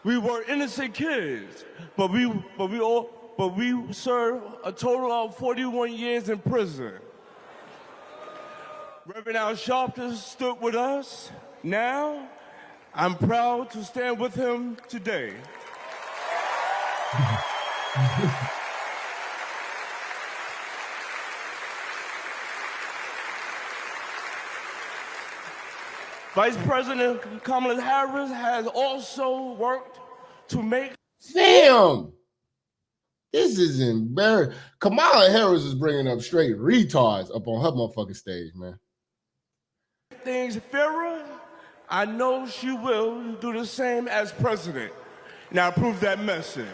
We were innocent kids, but we served a total of 41 years in prison. Reverend Al Sharpton stood with us. Now, I'm proud to stand with him today. Vice President Kamala Harris has also worked to make... Damn. This is embarrassing. Kamala Harris is bringing up straight retards up on her motherfucking stage, man. Things fairer. I know she will do the same as president. Now approve that message.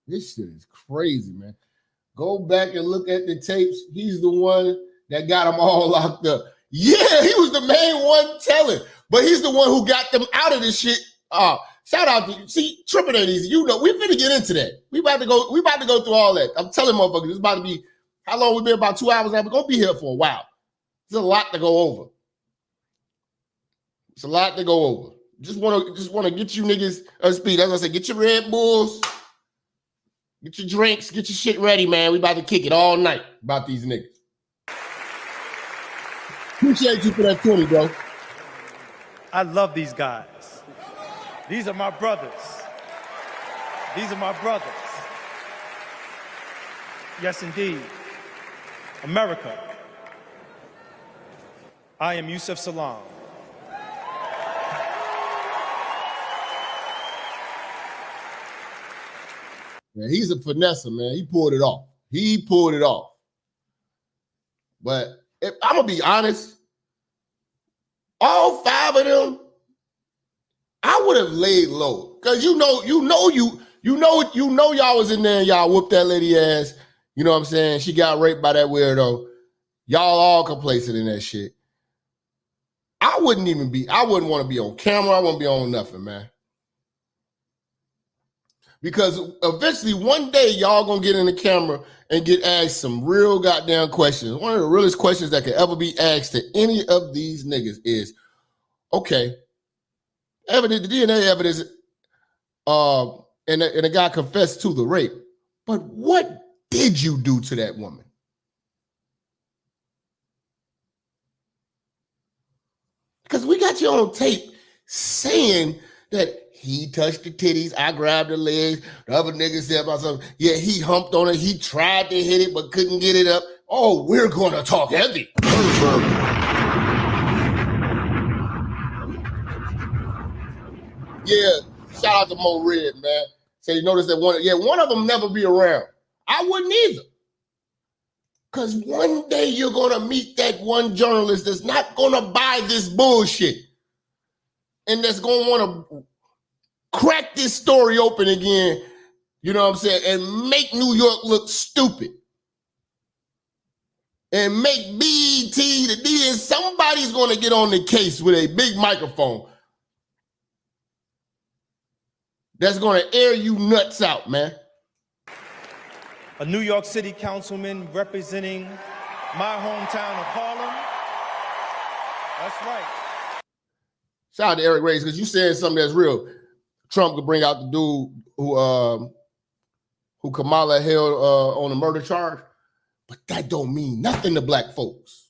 This shit is crazy, man. Go back and look at the tapes. He's the one that got them all locked up. Yeah, he was the main one telling, but he's the one who got them out of this shit. Shout out to you. See, tripping ain't easy. You know, we finna get into that. We about to go through all that. I'm telling motherfuckers, it's about to be, how long we been? About 2 hours now. We're gonna be here for a while. There's a lot to go over. It's a lot to go over. Just wanna get you niggas up to speed. As I said, get your Red Bulls, get your drinks, get your shit ready, man. We about to kick it all night about these niggas. Appreciate you for that 20, bro. I love these guys. These are my brothers. These are my brothers. Yes, indeed. America. I am Yusuf Salaam. Man, he's a finesser, man. He pulled it off. He pulled it off. But if I'm gonna be honest, all 5 of them, I would have laid low. Cause you know y'all was in there and y'all whooped that lady ass. You know what I'm saying? She got raped by that weirdo. Y'all all complacent in that shit. I wouldn't want to be on camera. I wouldn't be on nothing, man. Because eventually one day y'all gonna get in the camera and get asked some real goddamn questions. One of the realest questions that could ever be asked to any of these niggas is, okay, the DNA evidence, and the guy confessed to the rape, but what did you do to that woman? Because we got you on tape saying that he touched the titties, I grabbed the legs, the other nigga said about something. Yeah, he humped on it, he tried to hit it, but couldn't get it up. Oh, we're gonna talk heavy. Yeah, shout out to Mo Red, man. So you notice that one of them never be around. I wouldn't either. Because one day you're gonna meet that one journalist that's not gonna buy this bullshit. And that's gonna wanna crack this story open again, you know what I'm saying, and make New York look stupid. And make BET the D, and somebody's gonna get on the case with a big microphone that's gonna air you nuts out, man. A New York City councilman representing my hometown of Harlem. That's right. Shout out to Eric Reyes, because you said something that's real. Trump could bring out the dude who Kamala held on a murder charge, but that don't mean nothing to black folks.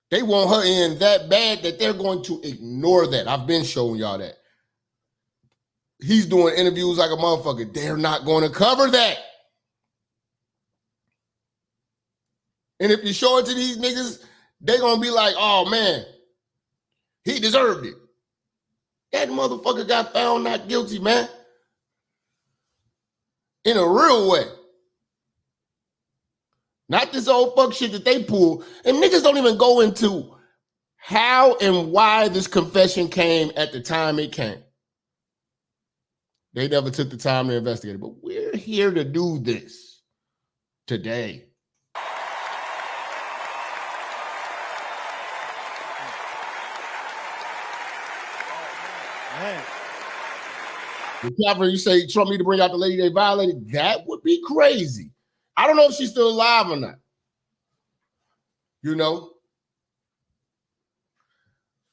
They want her in that bad that they're going to ignore that. I've been showing y'all that. He's doing interviews like a motherfucker. They're not going to cover that. And if you show it to these niggas, they're going to be like, oh man, he deserved it. That motherfucker got found not guilty, man. In a real way. Not this old fuck shit that they pull. And niggas don't even go into how and why this confession came at the time it came. They never took the time to investigate it. But we're here to do this today. Man. Catherine, you say Trump need to bring out the lady they violated? That would be crazy. I don't know if she's still alive or not. You know?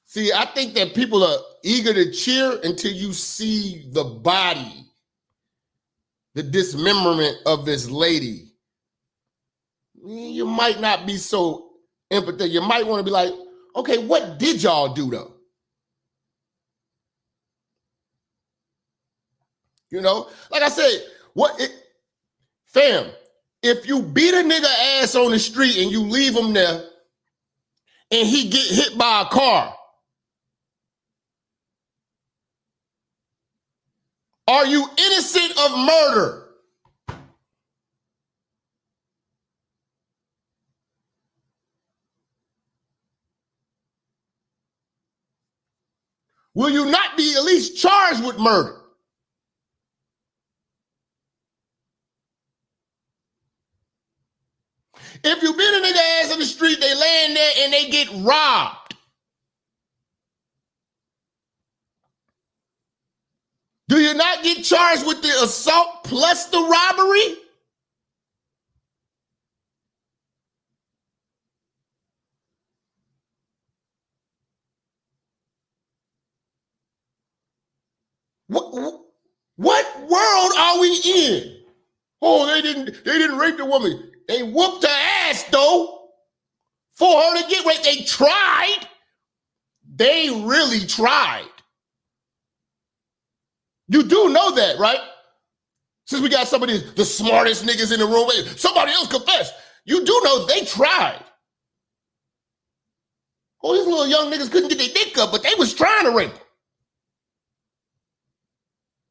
See, I think that people are eager to cheer until you see the body, the dismemberment of this lady. You might not be so empathetic. You might want to be like, Okay, what did y'all do though? You know, like I said, fam, if you beat a nigga ass on the street and you leave him there and he get hit by a car, are you innocent of murder? Will you not be at least charged with murder? If you beat a nigga ass on the street, they land there and they get robbed, do you not get charged with the assault plus the robbery? What world are we in? Oh, they didn't rape the woman. They whooped her ass though for her to get raped. They tried. They really tried. You do know that, right? Since we got some of the smartest niggas in the room, somebody else confess. You do know they tried. Oh, these little young niggas couldn't get their dick up, but they was trying to rape her.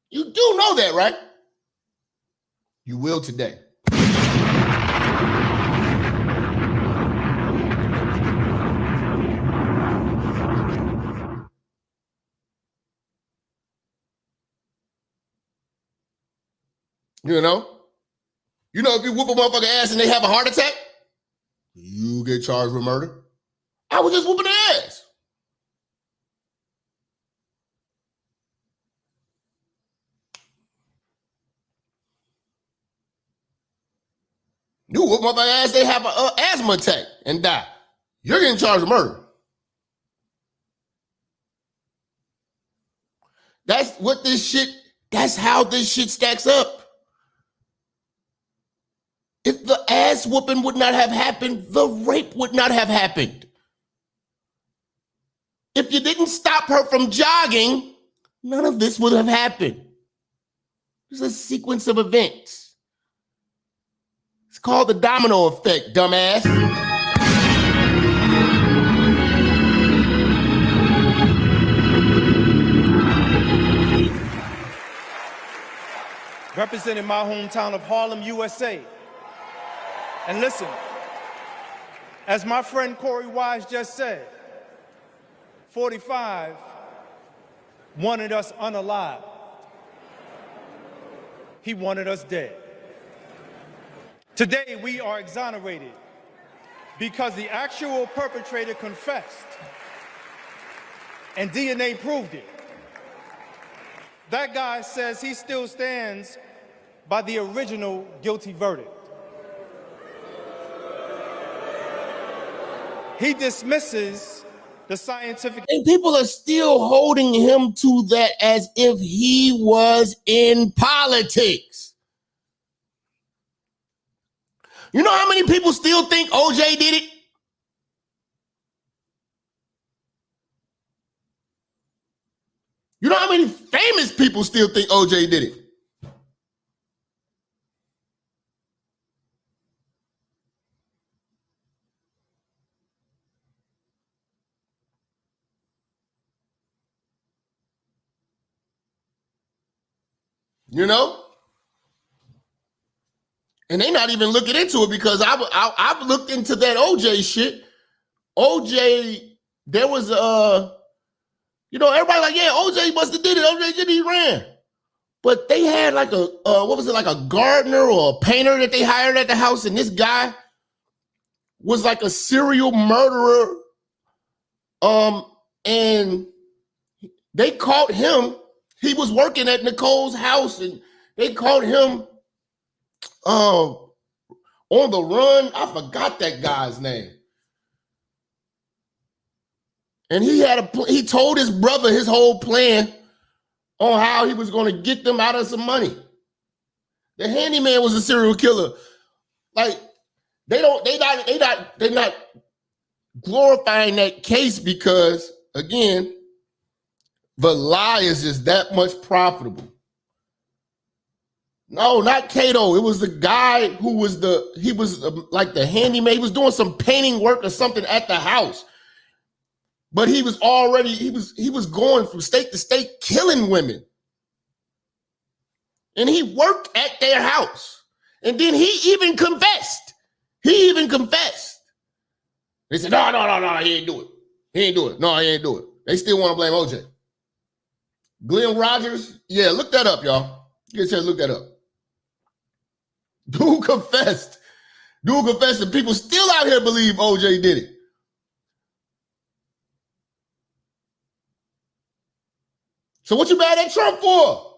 You do know that, right? You will today. You know if you whoop a motherfucker ass and they have a heart attack, you get charged with murder. I was just whooping their ass. You whoop motherfucker ass, they have an asthma attack and die. You're getting charged with murder. That's how this shit stacks up. If the ass whooping would not have happened, the rape would not have happened. If you didn't stop her from jogging, none of this would have happened. It's a sequence of events. It's called the domino effect, dumbass. Representing my hometown of Harlem, USA. And listen, as my friend Corey Wise just said, 45 wanted us unalive. He wanted us dead. Today we are exonerated because the actual perpetrator confessed and DNA proved it. That guy says he still stands by the original guilty verdict. He dismisses the scientific... And people are still holding him to that as if he was in politics. You know how many people still think OJ did it? You know how many famous people still think OJ did it? You know? And they not even looking into it because I've looked into that OJ shit. OJ, there was everybody like, yeah, OJ must have did it. OJ did it, he ran. But they had like a gardener or a painter that they hired at the house, and this guy was like a serial murderer. And they caught him. He was working at Nicole's house, and they caught him on the run. I forgot that guy's name. And he told his brother his whole plan on how he was going to get them out of some money. The handyman was a serial killer. Like, they're not glorifying that case because, again, the lie is just that much profitable. No, not Cato. It was the guy who was like the handyman. He was doing some painting work or something at the house. But he was going from state to state killing women. And he worked at their house. And then he even confessed. They said, no, he ain't do it. He ain't do it. No, he ain't do it. They still want to blame OJ. Glenn Rogers, yeah, look that up, y'all. Get a chance to look that up. Dude confessed. And people still out here believe OJ did it. So what you mad at Trump for?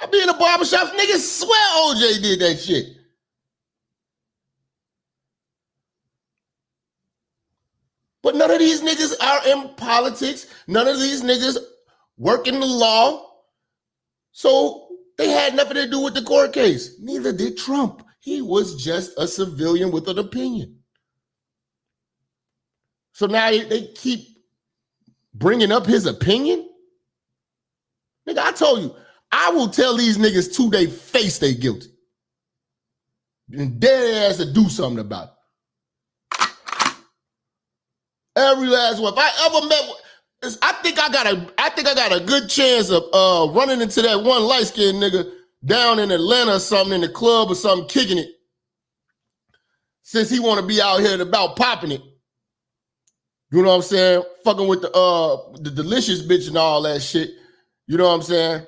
I be in the barbershop, niggas swear OJ did that shit. But none of these niggas are in politics. None of these niggas work in the law. So they had nothing to do with the court case. Neither did Trump. He was just a civilian with an opinion. So now they keep bringing up his opinion? Nigga, I told you, I will tell these niggas to their face they guilty. And their ass to do something about it. Every last one. If I ever met, I think I got a good chance of running into that one light-skinned nigga down in Atlanta or something, in the club or something, kicking it. Since he want to be out here about popping it. You know what I'm saying? Fucking with the delicious bitch and all that shit. You know what I'm saying?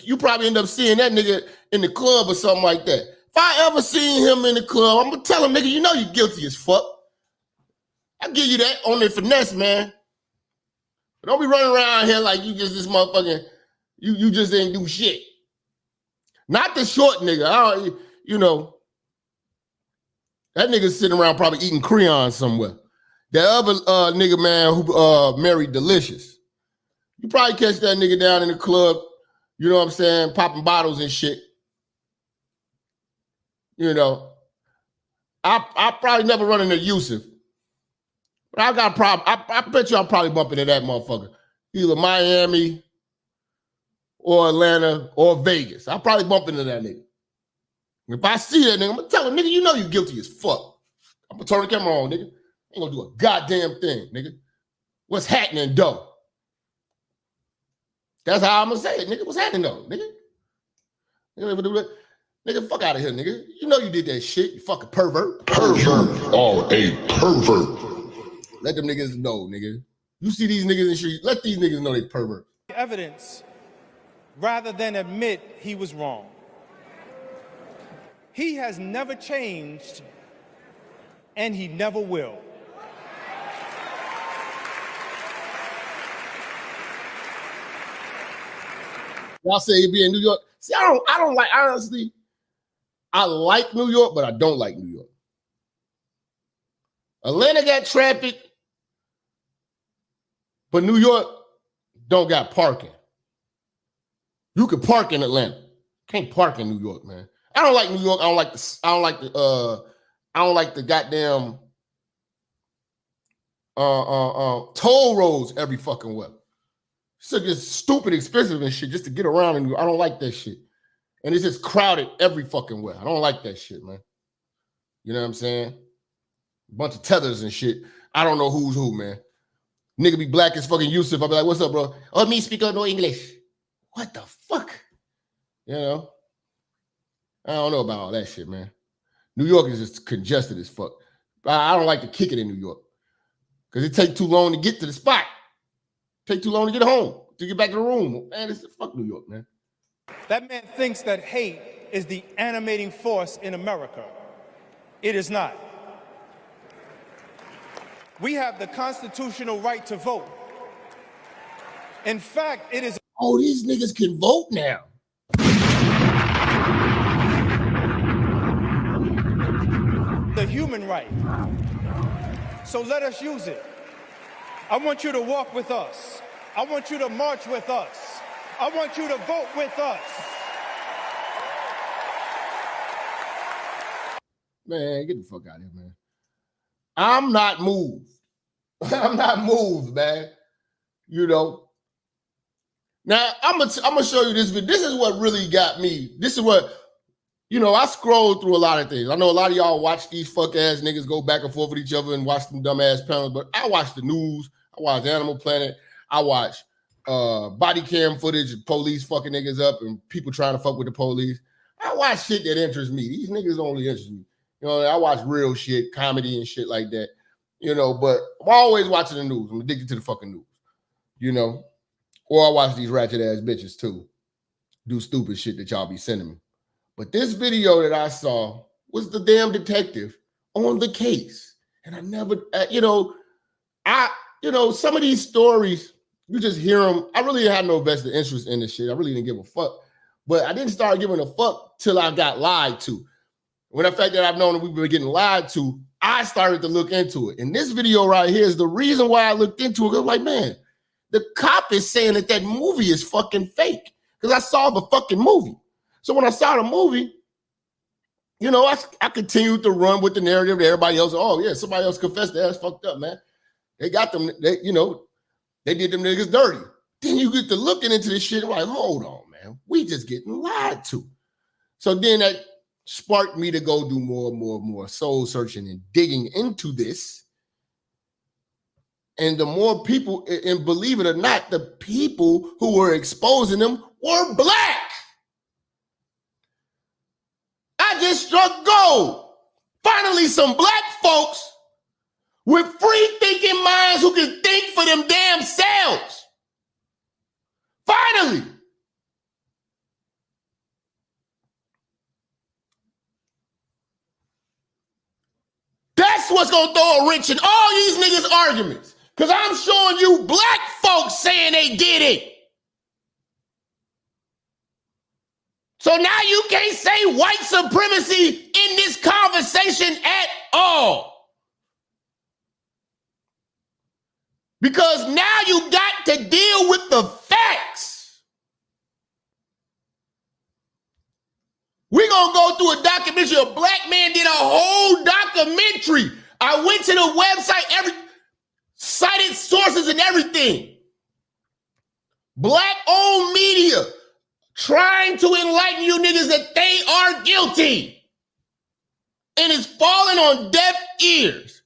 You probably end up seeing that nigga in the club or something like that. If I ever seen him in the club, I'm gonna tell him, nigga, you know you're guilty as fuck. I'll give you that on the finesse, man. But don't be running around here like you just this motherfucking, you just ain't do shit. Not the short nigga. That nigga's sitting around probably eating crayons somewhere. That other nigga, man, who married Delicious. You probably catch that nigga down in the club, you know what I'm saying, popping bottles and shit. You know, I probably never run into Yusuf. But I got a problem. I bet you I'll probably bump into that motherfucker. Either Miami or Atlanta or Vegas. I'll probably bump into that nigga. If I see that nigga, I'm gonna tell him, nigga, you know you guilty as fuck. I'm gonna turn the camera on, nigga. Ain't gonna do a goddamn thing, nigga. What's happening, though? That's how I'm gonna say it, nigga. What's happening, though, nigga? Nigga, fuck out of here, nigga. You know you did that shit, you fucking pervert. Pervert. Oh, a pervert. Let them niggas know, nigga. You see these niggas in the street, let these niggas know they pervert. Evidence rather than admit he was wrong. He has never changed, and he never will. Y'all say he be in New York. See, I don't like, honestly, I like New York, but I don't like New York. Atlanta got traffic, but New York don't got parking. You can park in Atlanta. Can't park in New York, man. I don't like New York. I don't like the goddamn toll roads every fucking way. So just stupid expensive and shit just to get around in New York. I don't like that shit. And it's just crowded every fucking way. I don't like that shit, man. You know what I'm saying? A bunch of tethers and shit. I don't know who's who, man. Nigga be black as fucking Yusuf. I'll be like, what's up, bro? Oh, me speak no English. What the fuck? You know? I don't know about all that shit, man. New York is just congested as fuck. I don't like to kick it in New York. Because it take too long to get to the spot. Take too long to get home, to get back to the room. Man, it's fuck New York, man. That man thinks that hate is the animating force in America. It is not. We have the constitutional right to vote. In fact, it is. Oh, these niggas can vote now. The human right. So let us use it. I want you to walk with us. I want you to march with us. I want you to vote with us. Man, get the fuck out of here, man. I'm not moved. I'm not moved, man. You know. Now, I'm gonna show you this video. This is what really got me. This is what, I scrolled through a lot of things. I know a lot of y'all watch these fuck-ass niggas go back and forth with each other and watch them dumb-ass panels, but I watch the news. I watch Animal Planet. I watch body cam footage of police fucking niggas up and people trying to fuck with the police. I watch shit that interests me. These niggas only interest me. I watch real shit, comedy and shit like that. But I'm always watching the news. I'm addicted to the fucking news, Or I watch these ratchet ass bitches too. Do stupid shit that y'all be sending me. But this video that I saw was the damn detective on the case. And I never, some of these stories, you just hear them. I really had no vested interest in this shit. I really didn't give a fuck. But I didn't start giving a fuck till I got lied to. When the fact that I've known that we've been getting lied to, I started to look into it. And this video right here is the reason why I looked into it. I'm like, man, the cop is saying that that movie is fucking fake because I saw the fucking movie. So when I saw the movie, I continued to run with the narrative that everybody else, oh yeah, somebody else confessed that. That's fucked up, man. They got them, they did them niggas dirty. Then you get to looking into this shit, like, hold on, man, we just getting lied to. So then that sparked me to go do more soul searching and digging into this. And the more people, and believe it or not, the people who were exposing them were black. I just struck gold. Finally, some black folks with free thinking minds who can think for them damn selves. Finally. That's what's going to throw a wrench in all these niggas' arguments. Because I'm showing you black folks saying they did it. So now you can't say white supremacy in this conversation at all. Because now you got to deal with the facts. We're going to go through a documentary. A black man did a whole documentary. I went to the website, cited sources and everything. Black-owned media trying to enlighten you niggas that they are guilty. And it's falling on deaf ears.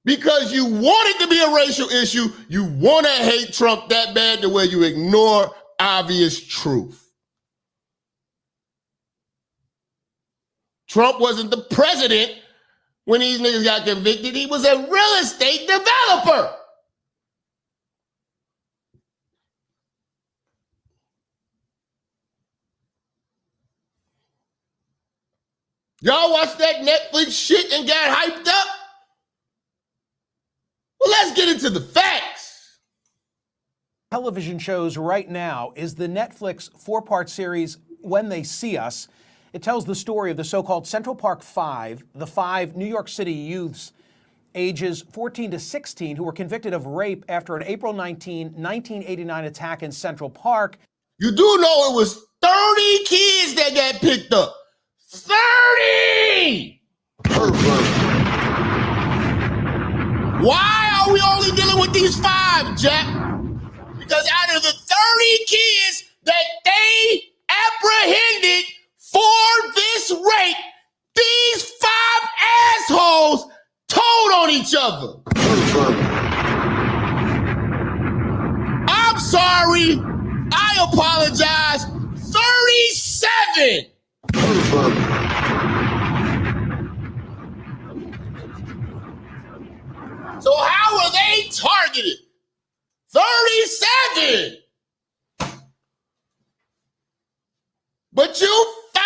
Because you want it to be a racial issue. You want to hate Trump that bad the way you ignore obvious truth. Trump wasn't the president when these niggas got convicted. He was a real estate developer. Y'all watched that Netflix shit and got hyped up? Well, let's get into the facts. Television shows right now is the Netflix 4-part series, When They See Us. It tells the story of the so-called Central Park Five, the 5 New York City youths ages 14 to 16 who were convicted of rape after an April 19, 1989 attack in Central Park. You do know it was 30 kids that got picked up. 30! Why are we only dealing with these 5, Jap? Because out of the 30 kids that they apprehended for this rape, these 5 assholes told on each other. I'm sorry. I apologize. 37. So how are they targeted? 37. But you 5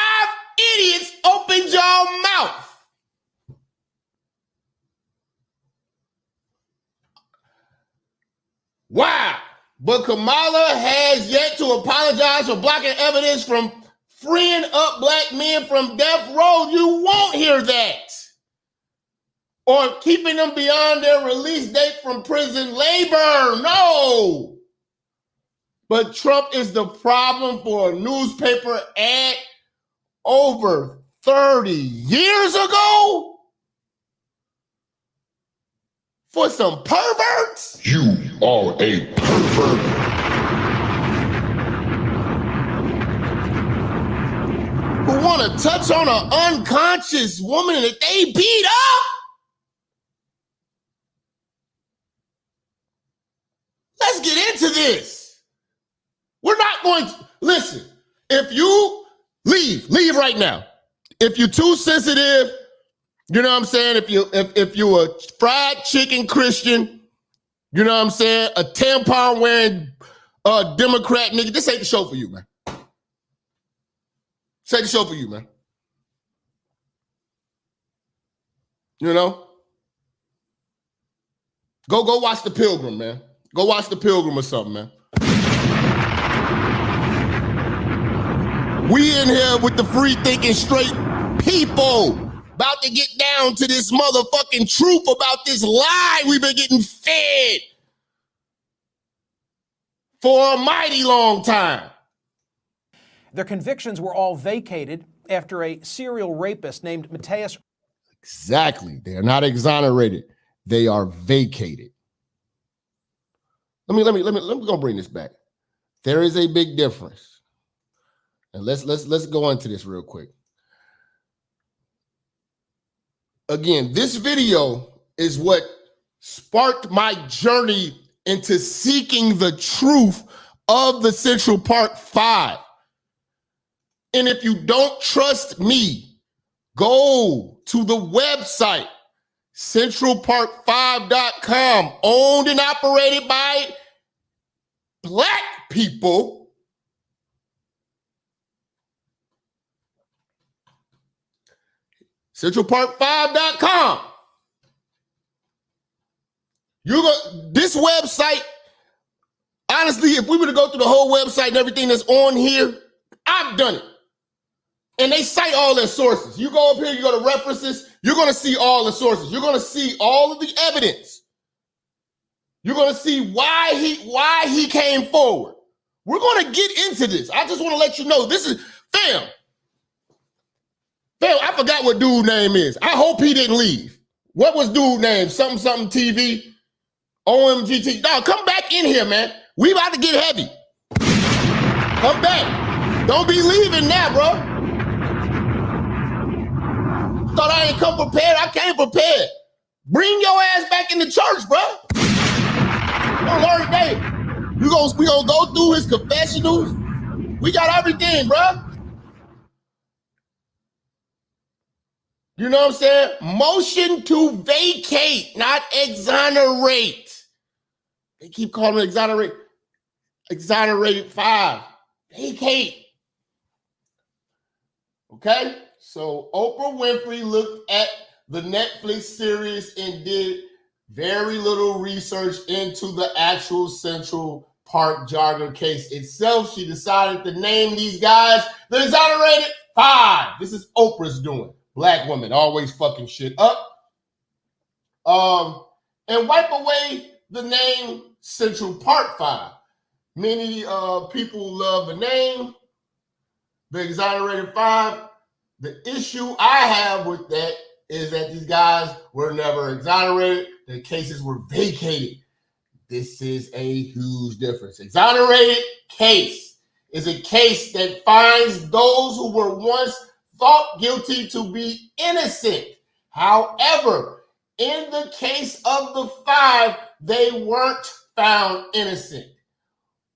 idiots opened your mouth. Wow. But Kamala has yet to apologize for blocking evidence from freeing up black men from death row. You won't hear that. Or keeping them beyond their release date from prison labor. No. But Trump is the problem for a newspaper ad over 30 years ago? for some perverts? You are a pervert. Who want to touch on an unconscious woman that they beat up? Let's get into this. We're not going to, listen, if you leave right now. If you're too sensitive, you know what I'm saying? If you're a fried chicken Christian, you know what I'm saying? A tampon wearing Democrat nigga, this ain't the show for you, man. This ain't the show for you, man. You know? Go watch The Pilgrim, man. Go watch The Pilgrim or something, man. We in here with the free-thinking straight people about to get down to this motherfucking truth about this lie we've been getting fed for a mighty long time. Their convictions were all vacated after a serial rapist named Mateus. Exactly. They are not exonerated. They are vacated. Let me go bring this back. There is a big difference. And let's go into this real quick. Again, this video is what sparked my journey into seeking the truth of the Central Park 5. And if you don't trust me, go to the website, centralpark5.com, owned and operated by Black people. centralpark5.com. This website, honestly, if we were to go through the whole website and everything that's on here, I've done it. And they cite all their sources. You go up here, you go to references, you're going to see all the sources. You're going to see all of the evidence. You're going to see why he came forward. We're going to get into this. I just want to let you know, this is, fam, I forgot what dude's name is. I hope he didn't leave. What was dude's name? Something TV? OMGT. No, come back in here, man. We about to get heavy. Come back. Don't be leaving now, bro. Thought I ain't come prepared. I came prepared. Bring your ass back in the church, bro. Don't worry, Dave. We gonna go through his confessionals. We got everything, bro. You know what I'm saying? Motion to vacate, not exonerate. They keep calling it exonerate. Exonerated 5. Vacate. Okay? So Oprah Winfrey looked at the Netflix series and did very little research into the actual Central Park jogger case itself. She decided to name these guys the Exonerated 5. This is Oprah's doing. Black women always fucking shit up. And wipe away the name Central Park 5. Many people love the name, the Exonerated 5. The issue I have with that is that these guys were never exonerated. The cases were vacated. This is a huge difference. Exonerated case is a case that finds those who were once thought guilty to be innocent. However, in the case of the 5, they weren't found innocent.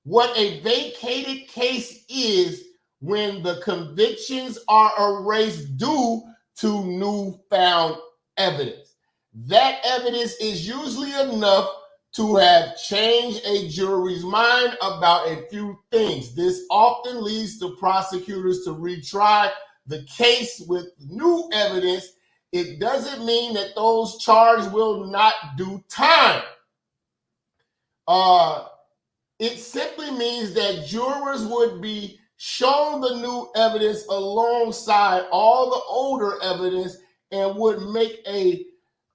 What a vacated case is when the convictions are erased due to newfound evidence. That evidence is usually enough to have changed a jury's mind about a few things. This often leads to prosecutors to retry the case with new evidence. It doesn't mean that those charged will not do time. It simply means that jurors would be shown the new evidence alongside all the older evidence and would make a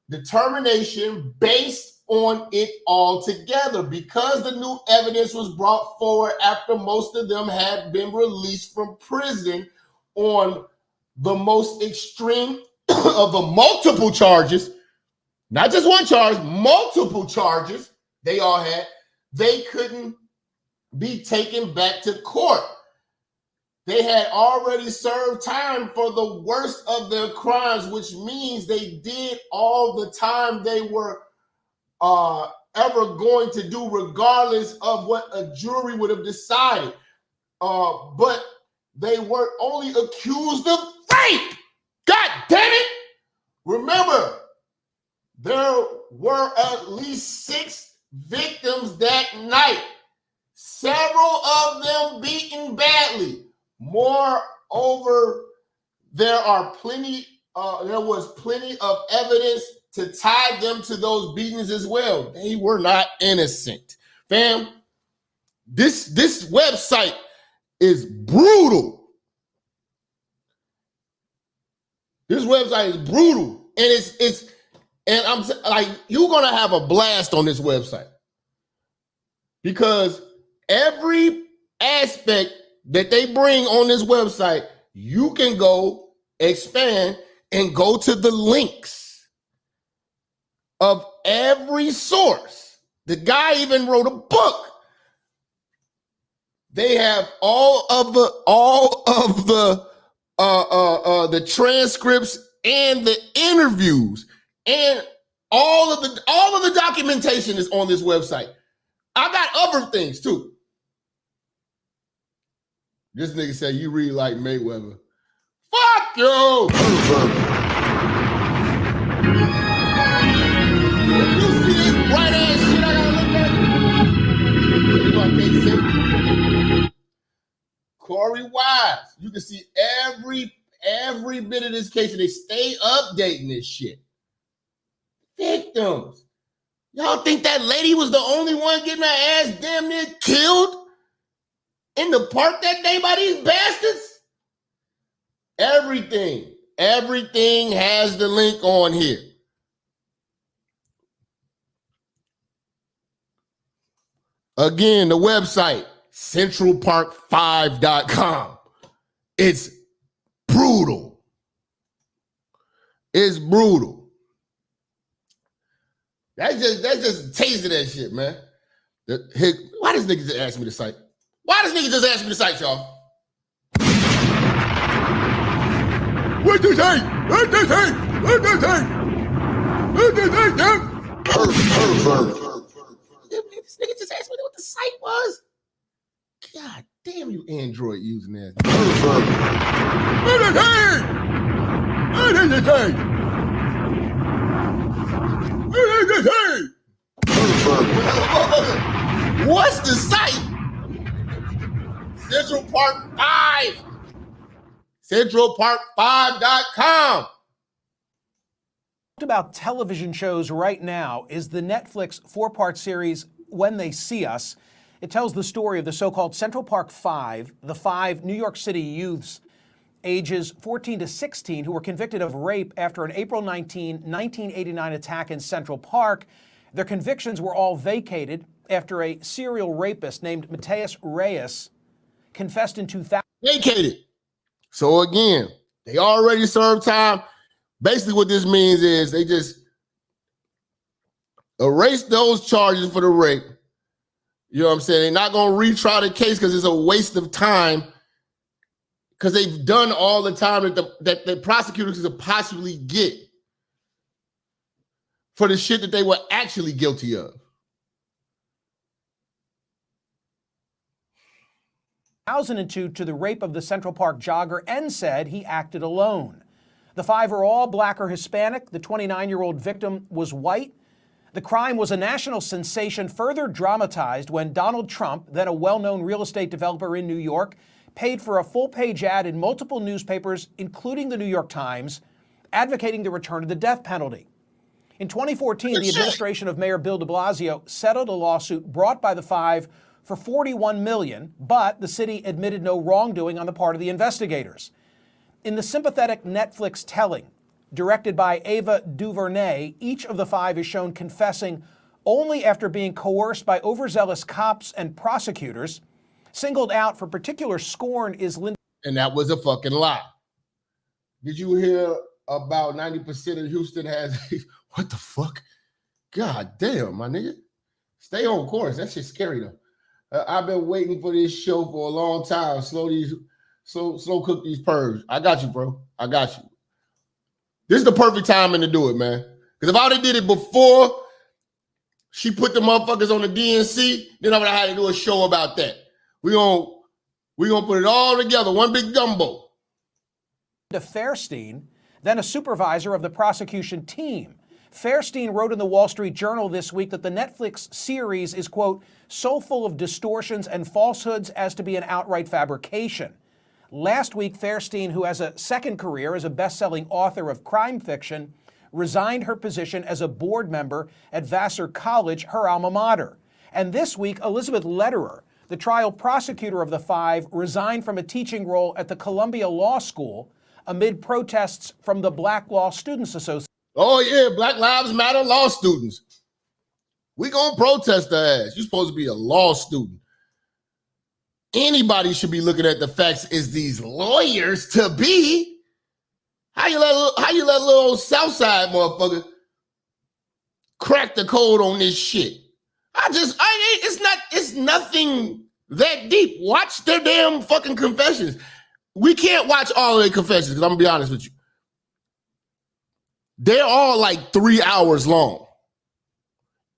determination based on it all together. Because the new evidence was brought forward after most of them had been released from prison on the most extreme of the multiple charges, not just one charge, multiple charges they all had, they couldn't be taken back to court. They had already served time for the worst of their crimes, which means they did all the time they were ever going to do, regardless of what a jury would have decided. But they were only accused of rape. God damn it! Remember, there were at least 6 victims that night, several of them beaten badly. Moreover, there was plenty of evidence to tie them to those beatings as well. They were not innocent. Fam, this website is brutal. This website is brutal. And I'm like, you're gonna have a blast on this website because every aspect that they bring on this website, you can go expand and go to the links of every source. The guy even wrote a book. They have all of the transcripts and the interviews, and all of the documentation is on this website. I got other things too. This nigga said you read like Mayweather. Fuck you! You see this bright ass shit I gotta look at? Corey Wise. You can see every bit of this case, and they stay updating this shit. Victims. Y'all think that lady was the only one getting her ass damn near killed in the park that day by these bastards? Everything has the link on here. Again, the website, centralpark5.com. It's brutal. It's brutal. That's just a taste of that shit, man. Why does nigga just ask me to cite? Why does nigga just ask me to cite, y'all? What you say? What you say? What you say? What you say, Jap? Pervert. This nigga just asked me what the site was. God damn you Android using that. Pervert. What you say? What did you say? What did you say? Pervert. What's the site? Central Park 5. CentralPark5.com. About television shows right now is the Netflix 4-part series When They See Us. It tells the story of the so-called Central Park 5, the 5 New York City youths ages 14 to 16 who were convicted of rape after an April 19, 1989 attack in Central Park. Their convictions were all vacated after a serial rapist named Mateus Reyes confessed in 2000. Vacated. So again, they already served time. Basically what this means is they just erase those charges for the rape. You know what I'm saying? They're not going to retry the case because it's a waste of time because they've done all the time that the prosecutors could possibly get for the shit that they were actually guilty of. 2002 to the rape of the Central Park jogger and said he acted alone. The 5 are all black or Hispanic. The 29-year-old victim was white. The crime was a national sensation, further dramatized when Donald Trump, then a well-known real estate developer in New York, paid for a full-page ad in multiple newspapers, including the New York Times, advocating the return of the death penalty. In 2014, the administration of Mayor Bill de Blasio settled a lawsuit brought by the 5 for $41 million, but the city admitted no wrongdoing on the part of the investigators. In the sympathetic Netflix telling, directed by Ava DuVernay, each of the 5 is shown confessing only after being coerced by overzealous cops and prosecutors. Singled out for particular scorn is Linda. And that was a fucking lie. Did you hear about 90% of Houston has What the fuck? God damn, my nigga. Stay on course. That shit's scary though. I've been waiting for this show for a long time. Slow cook these pervs. I got you, bro. I got you. This is the perfect timing to do it, man. Because if I would have did it before she put the motherfuckers on the DNC, then I would have had to do a show about that. We gonna put it all together, one big gumbo. Fairstein, then a supervisor of the prosecution team. Fairstein wrote in the Wall Street Journal this week that the Netflix series is, quote, so full of distortions and falsehoods as to be an outright fabrication. Last week, Fairstein, who has a second career as a best-selling author of crime fiction, resigned her position as a board member at Vassar College, her alma mater. And this week, Elizabeth Lederer, the trial prosecutor of the five, resigned from a teaching role at the Columbia Law School amid protests from the Black Law Students Association. Oh yeah, Black Lives Matter law students. We gonna protest their ass. You're supposed to be a law student. Anybody should be looking at the facts as these lawyers to be. How you let little Southside motherfucker crack the code on this shit? It's nothing that deep. Watch their damn fucking confessions. We can't watch all of their confessions because I'm gonna be honest with you. They're all like 3 hours long.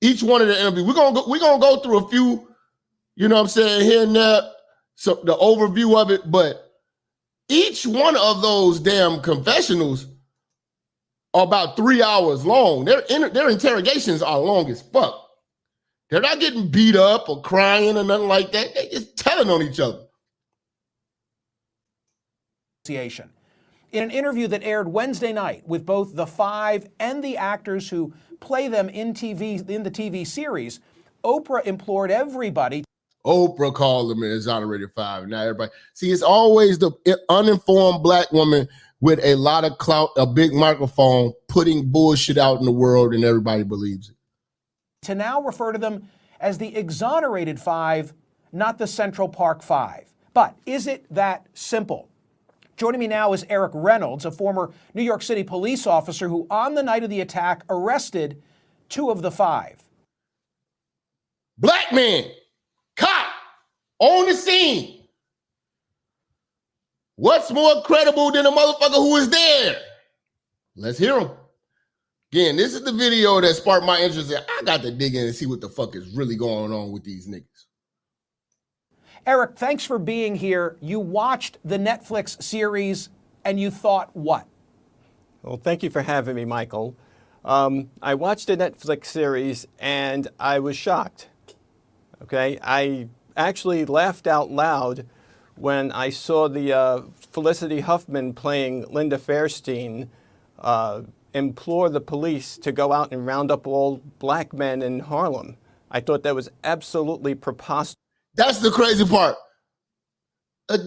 Each one of the interviews. We're gonna go through a few, you know what I'm saying, here and there, so the overview of it, but each one of those damn confessionals are about 3 hours long. Their interrogations are long as fuck. They're not getting beat up or crying or nothing like that. They're just telling on each other. In an interview that aired Wednesday night with both the five and the actors who play them in the TV series, Oprah implored everybody. Oprah called them an exonerated five. Now everybody, see, it's always the uninformed Black woman with a lot of clout, a big microphone, putting bullshit out in the world, and everybody believes it. To now refer to them as the exonerated five, not the Central Park Five. But is it that simple? Joining me now is Eric Reynolds, a former New York City police officer who, on the night of the attack, arrested two of the five. Black man, cop, on the scene. What's more credible than a motherfucker who is there? Let's hear him. Again, this is the video that sparked my interest. I got to dig in and see what the fuck is really going on with these niggas. Eric, thanks for being here. You watched the Netflix series and you thought what? Well, thank you for having me, Michael. I watched the Netflix series and I was shocked. Okay, I actually laughed out loud when I saw the Felicity Huffman playing Linda Fairstein implore the police to go out and round up all black men in Harlem. I thought that was absolutely preposterous. That's the crazy part. What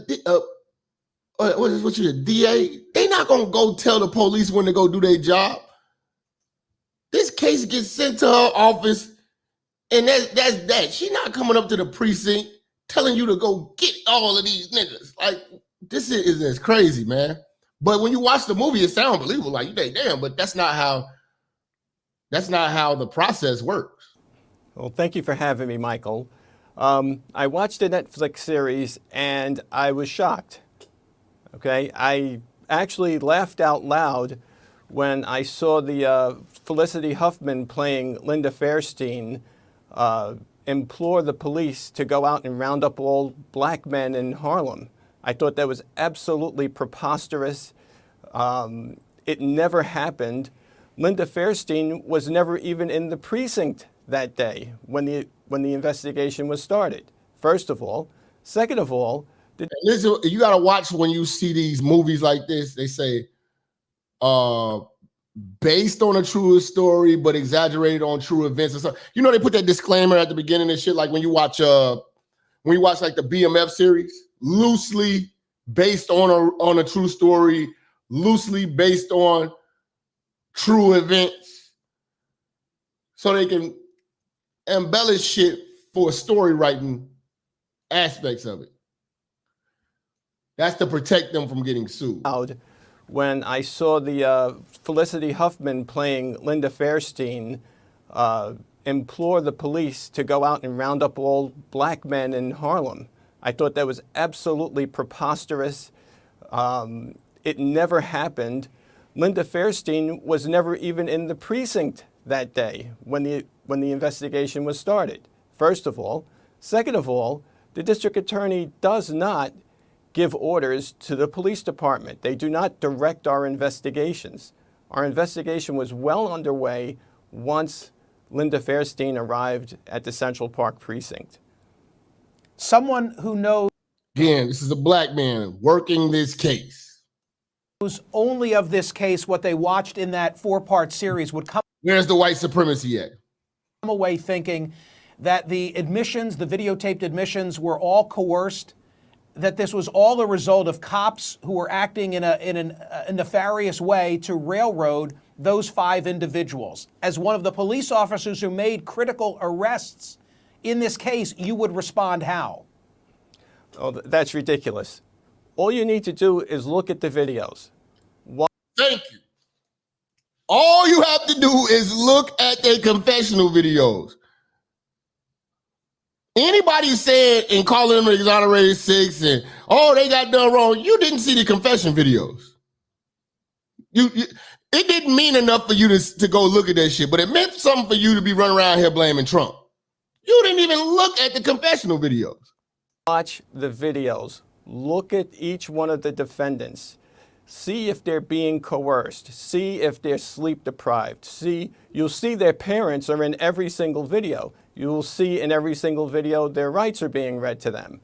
you, the DA? They not gonna go tell the police when to go do their job. This case gets sent to her office, and that's that. She not coming up to the precinct telling you to go get all of these niggas. Like, this is crazy, man. But when you watch the movie, it sounds believable. Like, you think, damn, but that's not how the process works. Well, thank you for having me, Michael. I watched the Netflix series and I was shocked. Okay, I actually laughed out loud when I saw the Felicity Huffman playing Linda Fairstein implore the police to go out and round up all black men in Harlem. I thought that was absolutely preposterous. It never happened. Linda Fairstein was never even in the precinct that day when the investigation was started, first of all. Second of all, listen, you got to watch when you see these movies like this. They say, based on a true story, but exaggerated on true events or something. You know, they put that disclaimer at the beginning and shit. Like when you watch like the BMF series, loosely based on a true story, loosely based on true events, so they can embellish shit for story writing aspects of it. That's to protect them from getting sued. when I saw the Felicity Huffman playing Linda Fairstein implore the police to go out and round up all black men in Harlem. I thought that was absolutely preposterous. It never happened. Linda Fairstein was never even in the precinct that day when the investigation was started, first of all. Second of all, the district attorney does not give orders to the police department. They do not direct our investigations. Our investigation was well underway once Linda Fairstein arrived at the Central Park precinct. Someone who knows... Again, this is a black man working this case. ...only of this case, what they watched in that 4-part series would come... Where's the white supremacy at? ...come away thinking that the admissions, the videotaped admissions, were all coerced, that this was all a result of cops who were acting in a nefarious way to railroad those 5 individuals. As one of the police officers who made critical arrests in this case, you would respond how? Oh, that's ridiculous. All you need to do is look at the videos. Thank you. All you have to do is look at their confessional videos. Anybody saying and calling them an exonerated 6 and, oh, they got done wrong, you didn't see the confession videos. It didn't mean enough for you to go look at that shit, but it meant something for you to be running around here blaming Trump. You didn't even look at the confessional videos. Watch the videos. Look at each one of the defendants. See if they're being coerced. See if they're sleep deprived. You'll see their parents are in every single video. You will see in every single video their rights are being read to them.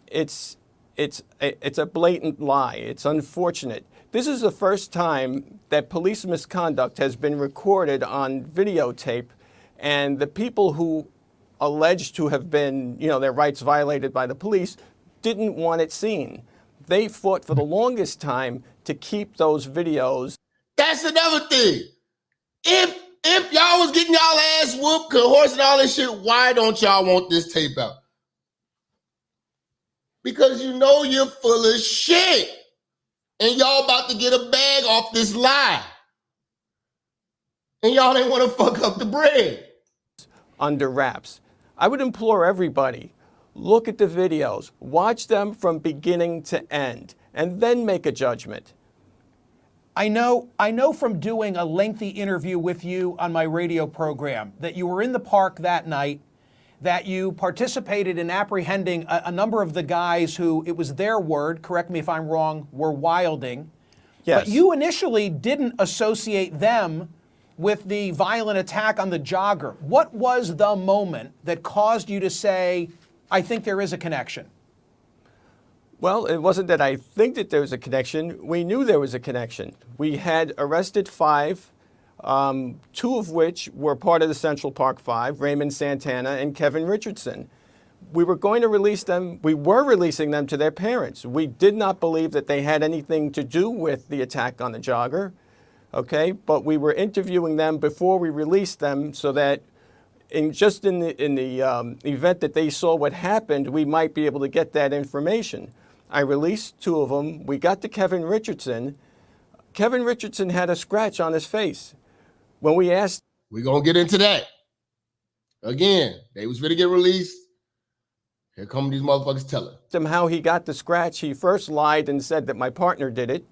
It's a blatant lie. It's unfortunate. This is the first time that police misconduct has been recorded on videotape, and the people who alleged to have been, their rights violated by the police didn't want it seen. They fought for the longest time to keep those videos. That's another thing. If y'all was getting y'all ass whooped, coerced and all this shit, why don't y'all want this tape out? Because you know you're full of shit. And y'all about to get a bag off this lie. And y'all didn't want to fuck up the bread. Under wraps. I would implore everybody, look at the videos, watch them from beginning to end, and then make a judgment. I know from doing a lengthy interview with you on my radio program that you were in the park that night, that you participated in apprehending a number of the guys who, it was their word, correct me if I'm wrong, were wilding. Yes. But you initially didn't associate them with the violent attack on the jogger. What was the moment that caused you to say, I think there is a connection? Well, it wasn't that I think that there was a connection. We knew there was a connection. We had arrested 5, 2 of which were part of the Central Park 5, Raymond Santana and Kevin Richardson. We were going to release them. We were releasing them to their parents. We did not believe that they had anything to do with the attack on the jogger. Okay, but we were interviewing them before we released them so that in the event that they saw what happened, we might be able to get that information. I released 2 of them. We got to Kevin Richardson. Kevin Richardson had a scratch on his face. When we asked... We're going to get into that. Again, they was ready to get released. Here come these motherfuckers telling him how he got the scratch. He first lied and said that my partner did it.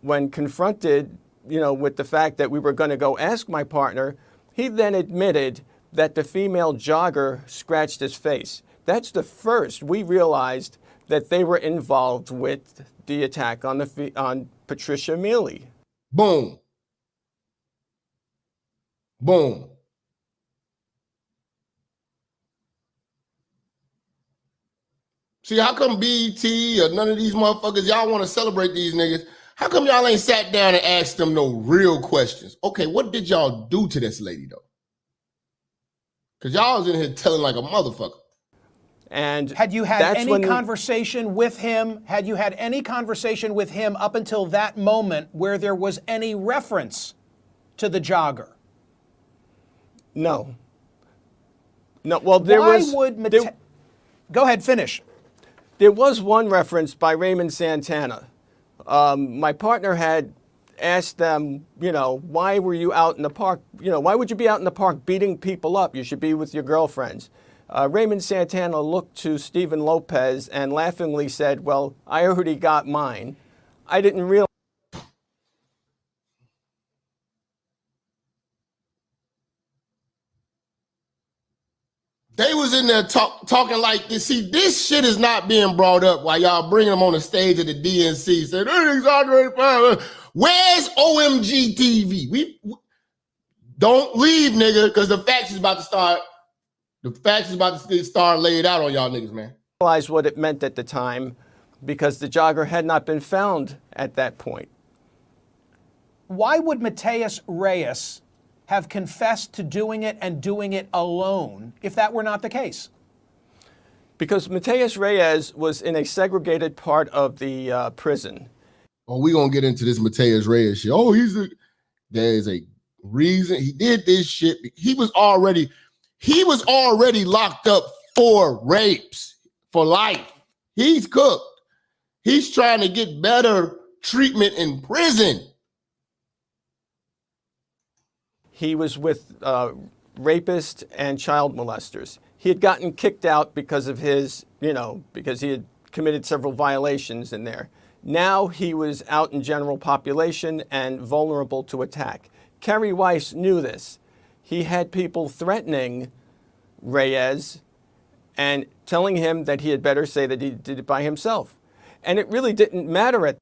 When confronted, with the fact that we were going to go ask my partner, he then admitted that the female jogger scratched his face. That's the first we realized that they were involved with the attack on Patricia Mealy. Boom. Boom. See, how come BET or none of these motherfuckers, y'all want to celebrate these niggas? How come y'all ain't sat down and asked them no real questions? Okay, what did y'all do to this lady, though? Because y'all was in here telling like a motherfucker. And had you had any conversation with him? Had you had any conversation with him up until that moment where there was any reference to the jogger? No. No. Well, there was. Go ahead, finish. There was one reference by Raymond Santana. My partner had asked them, you know, why were you out in the park? You know, why would you be out in the park beating people up? You should be with your girlfriends. Raymond Santana looked to Stephen Lopez and laughingly said, well, I already got mine. I didn't realize. They was in there talking like this. See, this shit is not being brought up while y'all bringing them on the stage of the DNC. Saying, exonerated. Where's OMG TV? We don't leave, nigga, because the facts is about to start. The facts is about to start laid out on y'all niggas, man. Realize what it meant at the time because the jogger had not been found at that point. Why would Mateus Reyes have confessed to doing it and doing it alone if that were not the case? Because Mateus Reyes was in a segregated part of the prison. Oh, we're going to get into this Mateus Reyes shit. Oh, there's a reason he did this shit. He was already locked up for rapes for life. He's cooked. He's trying to get better treatment in prison. He was with rapists and child molesters. He had gotten kicked out because of his, because he had committed several violations in there. Now he was out in general population and vulnerable to attack. Kerry Weiss knew this. He had people threatening Reyes and telling him that he had better say that he did it by himself. And it really didn't matter at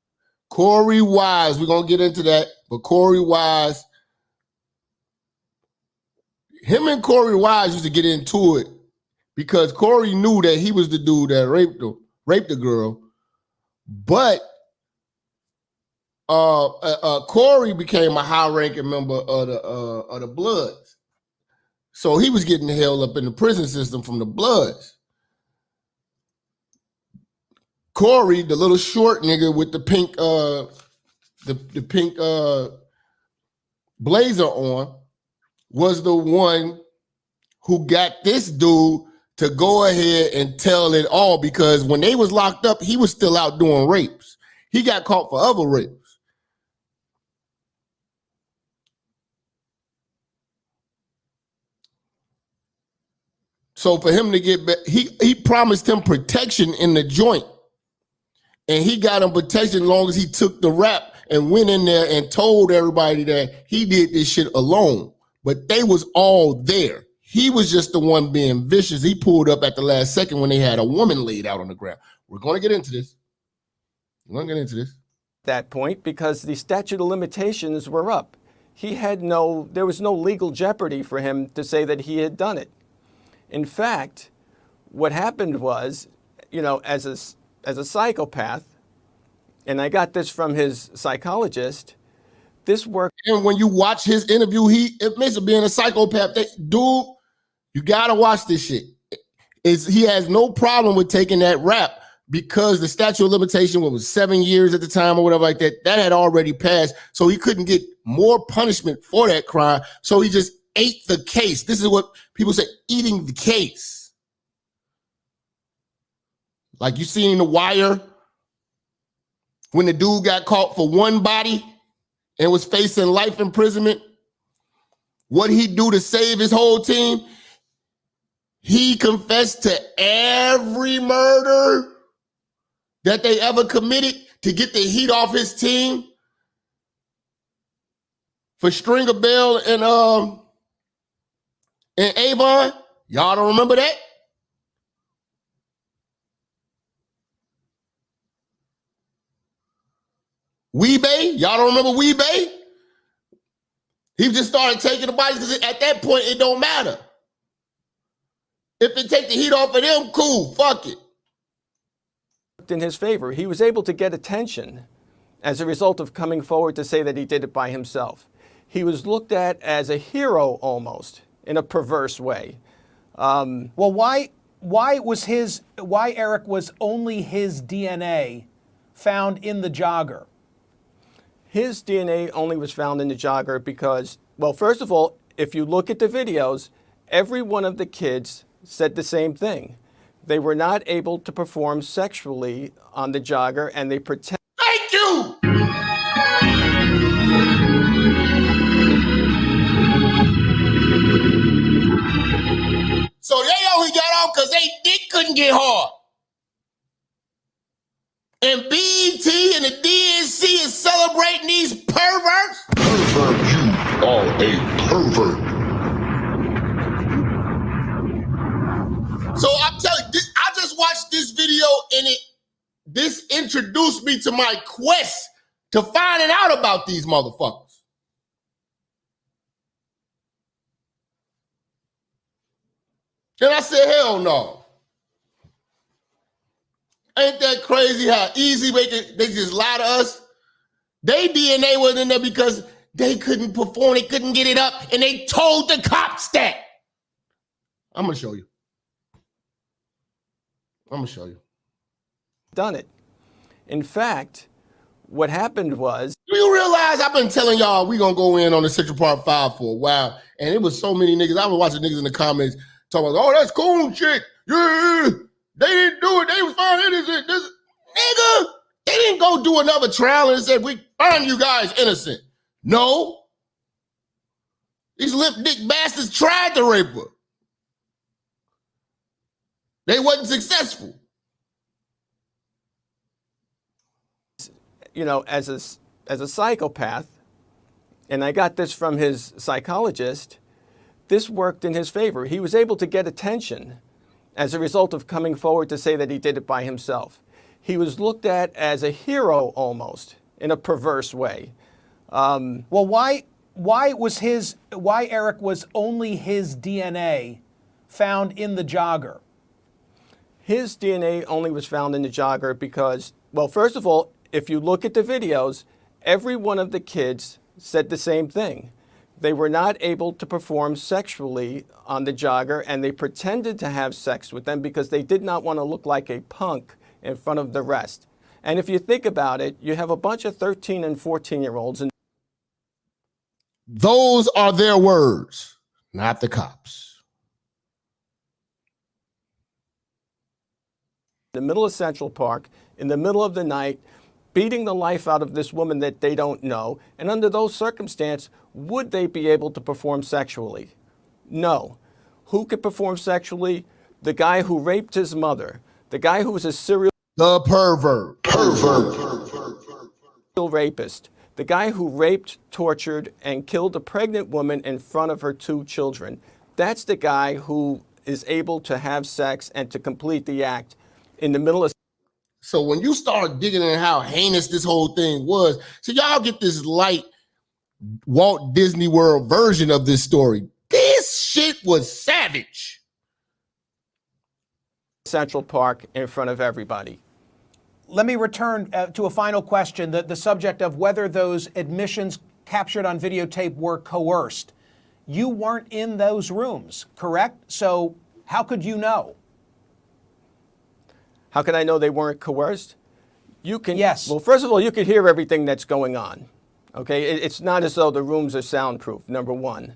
Corey Wise, we're going to get into that, but Corey Wise, him and Corey Wise used to get into it because Corey knew that he was the dude that raped the girl, but Corey became a high-ranking member of the Bloods. So he was getting held up in the prison system from the Bloods. Corey, the little short nigga with the pink blazer on, was the one who got this dude to go ahead and tell it all, because when they was locked up, he was still out doing rapes. He got caught for other rapes. So for him to get back, he promised him protection in the joint. And he got him protection as long as he took the rap and went in there and told everybody that he did this shit alone. But they was all there. He was just the one being vicious. He pulled up at the last second when they had a woman laid out on the ground. We're going to get into this. That point because the statute of limitations were up. There was no legal jeopardy for him to say that he had done it. In fact, what happened was, as a psychopath, and I got this from his psychologist, this work. And when you watch his interview, he admits to being a psychopath. Dude, you gotta watch this shit. He has no problem with taking that rap because the statute of limitation was 7 years at the time or whatever like that. That had already passed, so he couldn't get more punishment for that crime. So he just ate the case. This is what people say, eating the case. Like you seen in The Wire, when the dude got caught for one body and was facing life imprisonment, what he do to save his whole team? He confessed to every murder that they ever committed to get the heat off his team. For Stringer Bell and Avon, y'all don't remember that? Weebay, y'all don't remember Weebay? He just started taking the bodies because at that point, it don't matter. If it take the heat off of them, cool, fuck it. In his favor, he was able to get attention as a result of coming forward to say that he did it by himself. He was looked at as a hero almost, in a perverse way. Why Eric was only his DNA found in the jogger? His DNA only was found in the jogger because, well, first of all, if you look at the videos, every one of the kids said the same thing. They were not able to perform sexually on the jogger, and they pretend. Thank you! couldn't get hard. And BET and the DNC is celebrating these perverts? Pervert, you are a pervert. So I'm telling you, I just watched this video and this introduced me to my quest to finding out about these motherfuckers. And I said, hell no. Ain't that crazy how easy they just lie to us? They DNA wasn't in there because they couldn't perform, they couldn't get it up, and they told the cops that. I'm gonna show you. Done it. In fact, what happened was... Do you realize I've been telling y'all we gonna go in on the Central Park 5 for a while, and it was so many niggas. I was watching niggas in the comments talking about, oh, that's cool shit. Yeah, they didn't do it. They was fine. This. Nigga, they didn't go do another trial and said, we find you guys innocent. No. These lip dick bastards tried to rape her. They wasn't successful. You know, as a psychopath, and I got this from his psychologist, this worked in his favor. He was able to get attention as a result of coming forward to say that he did it by himself. He was looked at as a hero almost, in a perverse way. Well, why Eric was only his DNA found in the jogger? His DNA only was found in the jogger because, well, first of all, if you look at the videos, every one of the kids said the same thing. They were not able to perform sexually on the jogger, and they pretended to have sex with them because they did not want to look like a punk in front of the rest. And if you think about it, you have a bunch of 13 and 14-year-olds. And those are their words, not the cops. In the middle of Central Park, in the middle of the night, beating the life out of this woman that they don't know. And under those circumstances, would they be able to perform sexually? No. Who could perform sexually? The guy who raped his mother. The guy who was a serial... The pervert. Rapist. The guy who raped, tortured, and killed a pregnant woman in front of her 2 children. That's the guy who is able to have sex and to complete the act in the middle of... So when you start digging in how heinous this whole thing was, so y'all get this light Walt Disney World version of this story. This shit was savage. Central Park in front of everybody. Let me return to a final question, the subject of whether those admissions captured on videotape were coerced. You weren't in those rooms, correct? So how could you know? How can I know they weren't coerced? You can. Yes. Well, first of all, you could hear everything that's going on. Okay, it's not as though the rooms are soundproof, number one.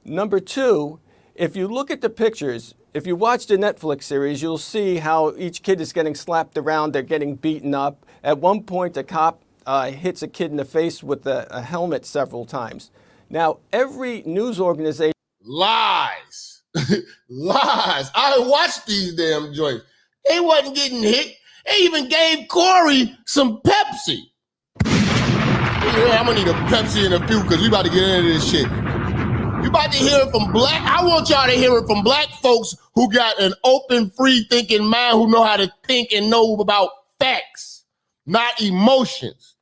Number two, if you look at the pictures, if you watch the Netflix series, you'll see how each kid is getting slapped around, they're getting beaten up. At one point, a cop hits a kid in the face with a helmet several times. Now, every news organization... Lies. Lies. I watched these damn joints. They wasn't getting hit. They even gave Corey some Pepsi. Yeah, I'm gonna need a Pepsi and a few because we about to get into this shit. You about to hear it from black. I want y'all to hear it from black folks who got an open, free thinking mind, who know how to think and know about facts, not emotions.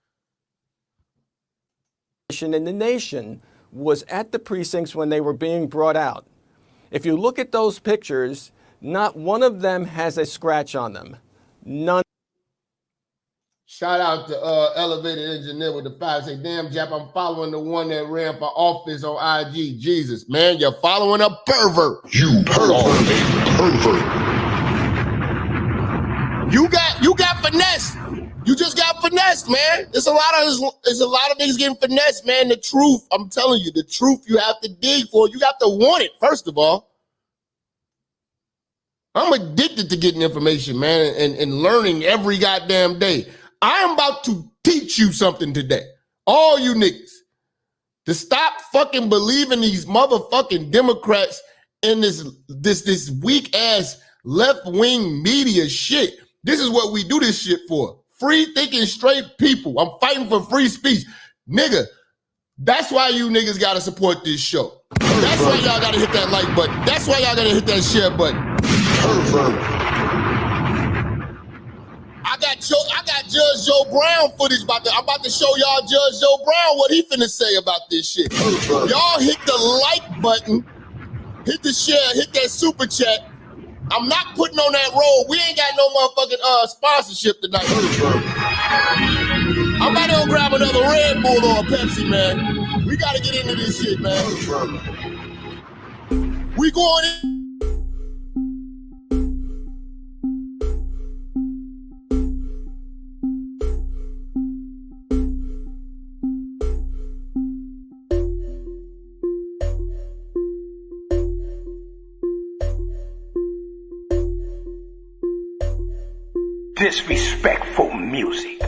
In the nation was at the precincts when they were being brought out. If you look at those pictures, not one of them has a scratch on them. None. Shout out to Elevated Engineer with the 5. Say, damn, Jap, I'm following the one that ran for office on IG. Jesus, man, you're following a pervert. You pervert. Pervert. You got finesse. You just got finessed, man. There's a lot of niggas getting finessed, man. The truth, I'm telling you, the truth you have to dig for. You have to want it, first of all. I'm addicted to getting information, man, and learning every goddamn day. I am about to teach you something today. All you niggas. To stop fucking believing these motherfucking Democrats in this weak ass left-wing media shit. This is what we do this shit for. Free thinking straight people. I'm fighting for free speech. Nigga, that's why you niggas gotta support this show. That's why y'all gotta hit that like button. That's why y'all gotta hit that share button. I got Judge Joe Brown footage I'm about to show y'all Judge Joe Brown what he finna say about this shit. Y'all hit the like button, hit the share, hit that super chat. I'm not putting on that roll. We ain't got no motherfucking sponsorship tonight. I'm about to go grab another Red Bull or a Pepsi, man. We gotta get into this shit, man. We going in. Disrespectful music.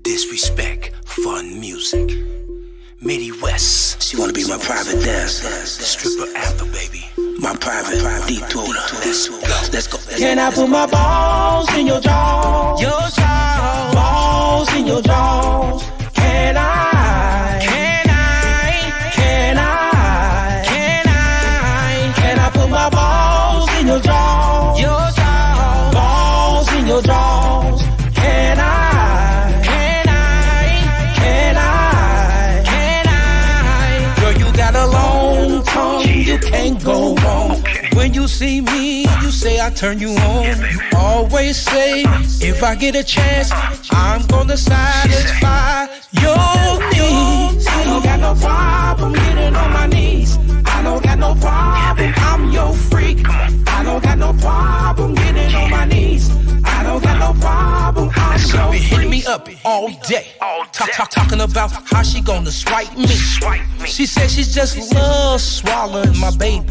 Disrespect fun music. Midi West, she wanna be my private dancer. Stripper anthem, baby. My private detour. Let's go. Can I put my balls in your jaws? Your jaws. Balls in your jaws. Can I? Can I put my balls in your jaws? Your jaws. Balls in your jaws. Can I? Girl, you got a long tongue, you can't go wrong. When you see me, you say I turn you on. You always say, if I get a chance, I'm gonna satisfy your needs. I don't got no problem getting on my knees. I don't got no problem, I'm your freak. I don't got no problem getting on my knees. I don't got no problem, I'm your freak. Hit me up all day. Talking about how she gonna swipe me. She said she just loves swallowing my baby.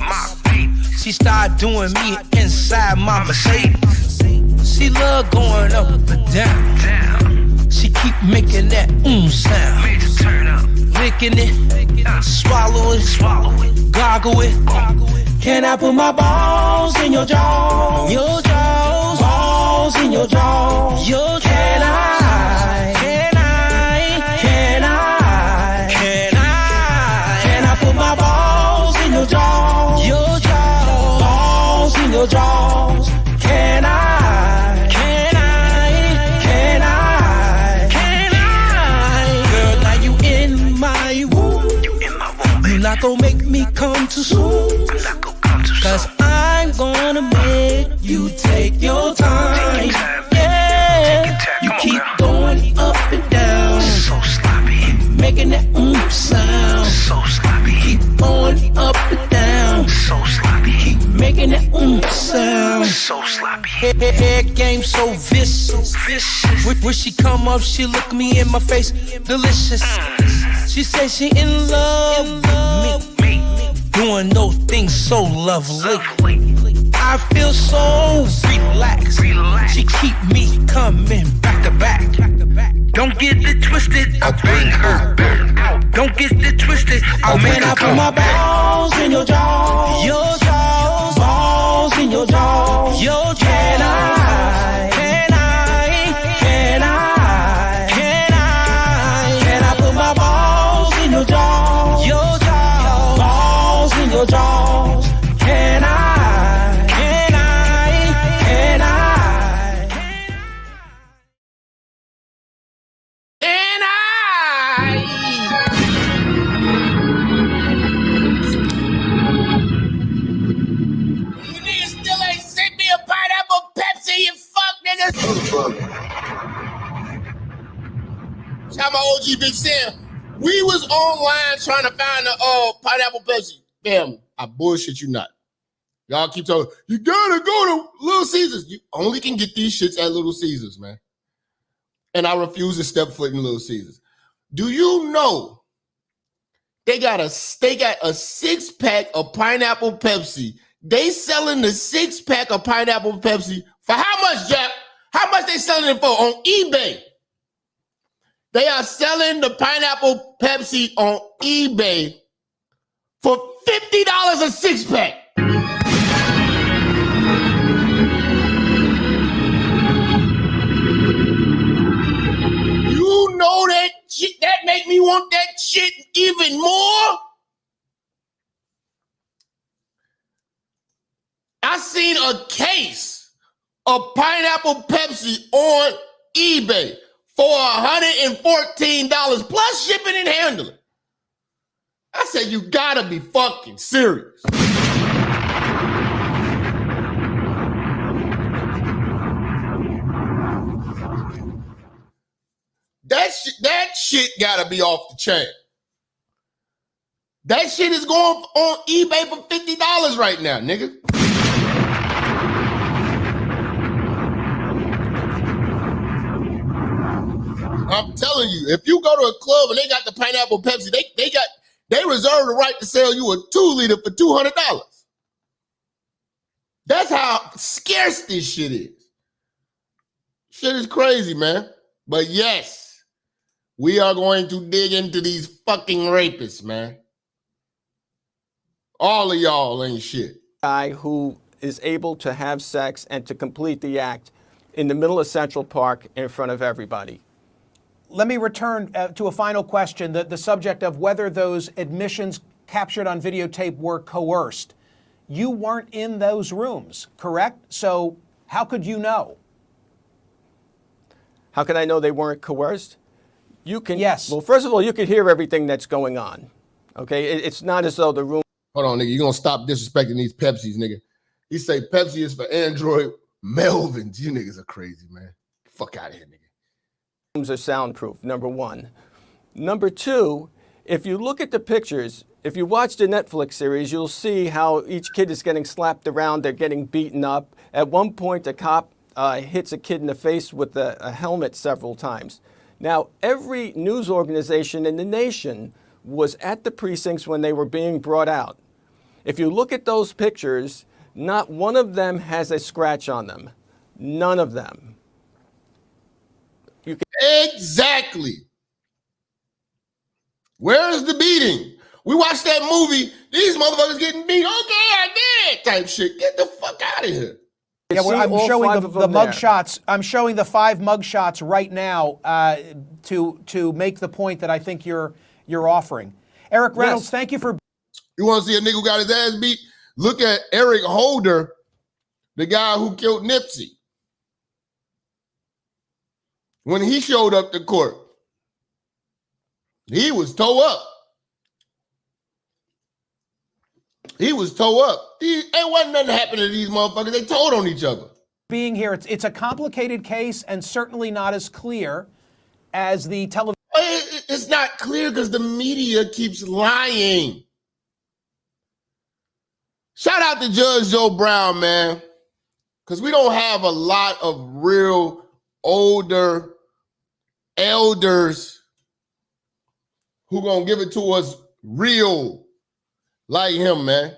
She started doing me inside my Mercedes. She love going up and down. She keep making that sound. Licking it, swallow it, goggle it. Can I put my balls in your jaws? Your jaws. Balls in your jaws. Your jaws. Can I? Can I put my balls in your jaws? Your jaws. Balls in your jaws. Can I? Girl, now you in my womb. You're not gonna make me come too soon. Cause I'm gonna make you take your time. Yeah, you keep going up and down. So sloppy. Making that sound. So sloppy. Keep going up and down. So sloppy. Keep making that sound. So sloppy. Head game so vicious. When she come up, she look me in my face. Delicious. She say she in love with me. Doing those things so lovely. I feel so relaxed. She keep me coming back to back. Don't get it twisted, I'll bring her back. Don't get it twisted, I'll make her come back. Put my balls in your jaws. Your jaws. Balls in your jaws. Your jaws. Can I put my balls in your jaws? Your jaws. Balls in your jaws. Can I? Shout my OG Big Sam. We was online trying to find the pineapple Pepsi. Damn, I bullshit you not. Y'all keep talking, you gotta go to Little Caesars. You only can get these shits at Little Caesars, man. And I refuse to step foot in Little Caesars. Do you know they got a 6-pack of pineapple Pepsi? They selling the 6-pack of pineapple Pepsi for how much, Jap? How much they selling it for on eBay? They are selling the pineapple Pepsi on eBay for $50 a 6-pack. shit even more? I seen a case of pineapple Pepsi on eBay for $114 plus shipping and handling. I said, you gotta be fucking serious. That shit gotta be off the chain. That shit is going on eBay for $50 right now, nigga. I'm telling you, if you go to a club and they got the pineapple Pepsi, they reserve the right to sell you a 2-liter for $200. That's how scarce this shit is. Shit is crazy, man. But yes, we are going to dig into these fucking rapists, man. All of y'all ain't shit. Guy who is able to have sex and to complete the act in the middle of Central Park in front of everybody. Let me return to a final question, the subject of whether those admissions captured on videotape were coerced. You weren't in those rooms, correct? So how could you know? How can I know they weren't coerced? You can. Yes. Well, first of all, you can hear everything that's going on. Okay, it's not as though the room. Hold on, nigga. You're gonna stop disrespecting these Pepsis, nigga. He say Pepsi is for Android Melvins. You niggas are crazy, man. Fuck out of here, nigga. Rooms are soundproof, number one. Number two, if you look at the pictures, if you watch the Netflix series, you'll see how each kid is getting slapped around, they're getting beaten up. At one point, a cop hits a kid in the face with a helmet several times. Now, every news organization in the nation was at the precincts when they were being brought out. If you look at those pictures, not one of them has a scratch on them. None of them. Exactly. Where is the beating? We watched that movie. These motherfuckers getting beat. Okay, I did. Type shit. Get the fuck out of here. Yeah, well, I'm showing the mug shots. I'm showing the 5 mug shots right now to make the point that I think you're offering. Eric Reynolds, thank you for. You want to see a nigga who got his ass beat? Look at Eric Holder, the guy who killed Nipsey. When he showed up to court, he was toe up. He was toe up. Ain't wasn't nothing happening to these motherfuckers. They told on each other. Being here, it's a complicated case and certainly not as clear as the television. It's not clear because the media keeps lying. Shout out to Judge Joe Brown, man, because we don't have a lot of real older elders who gonna give it to us real like him, man.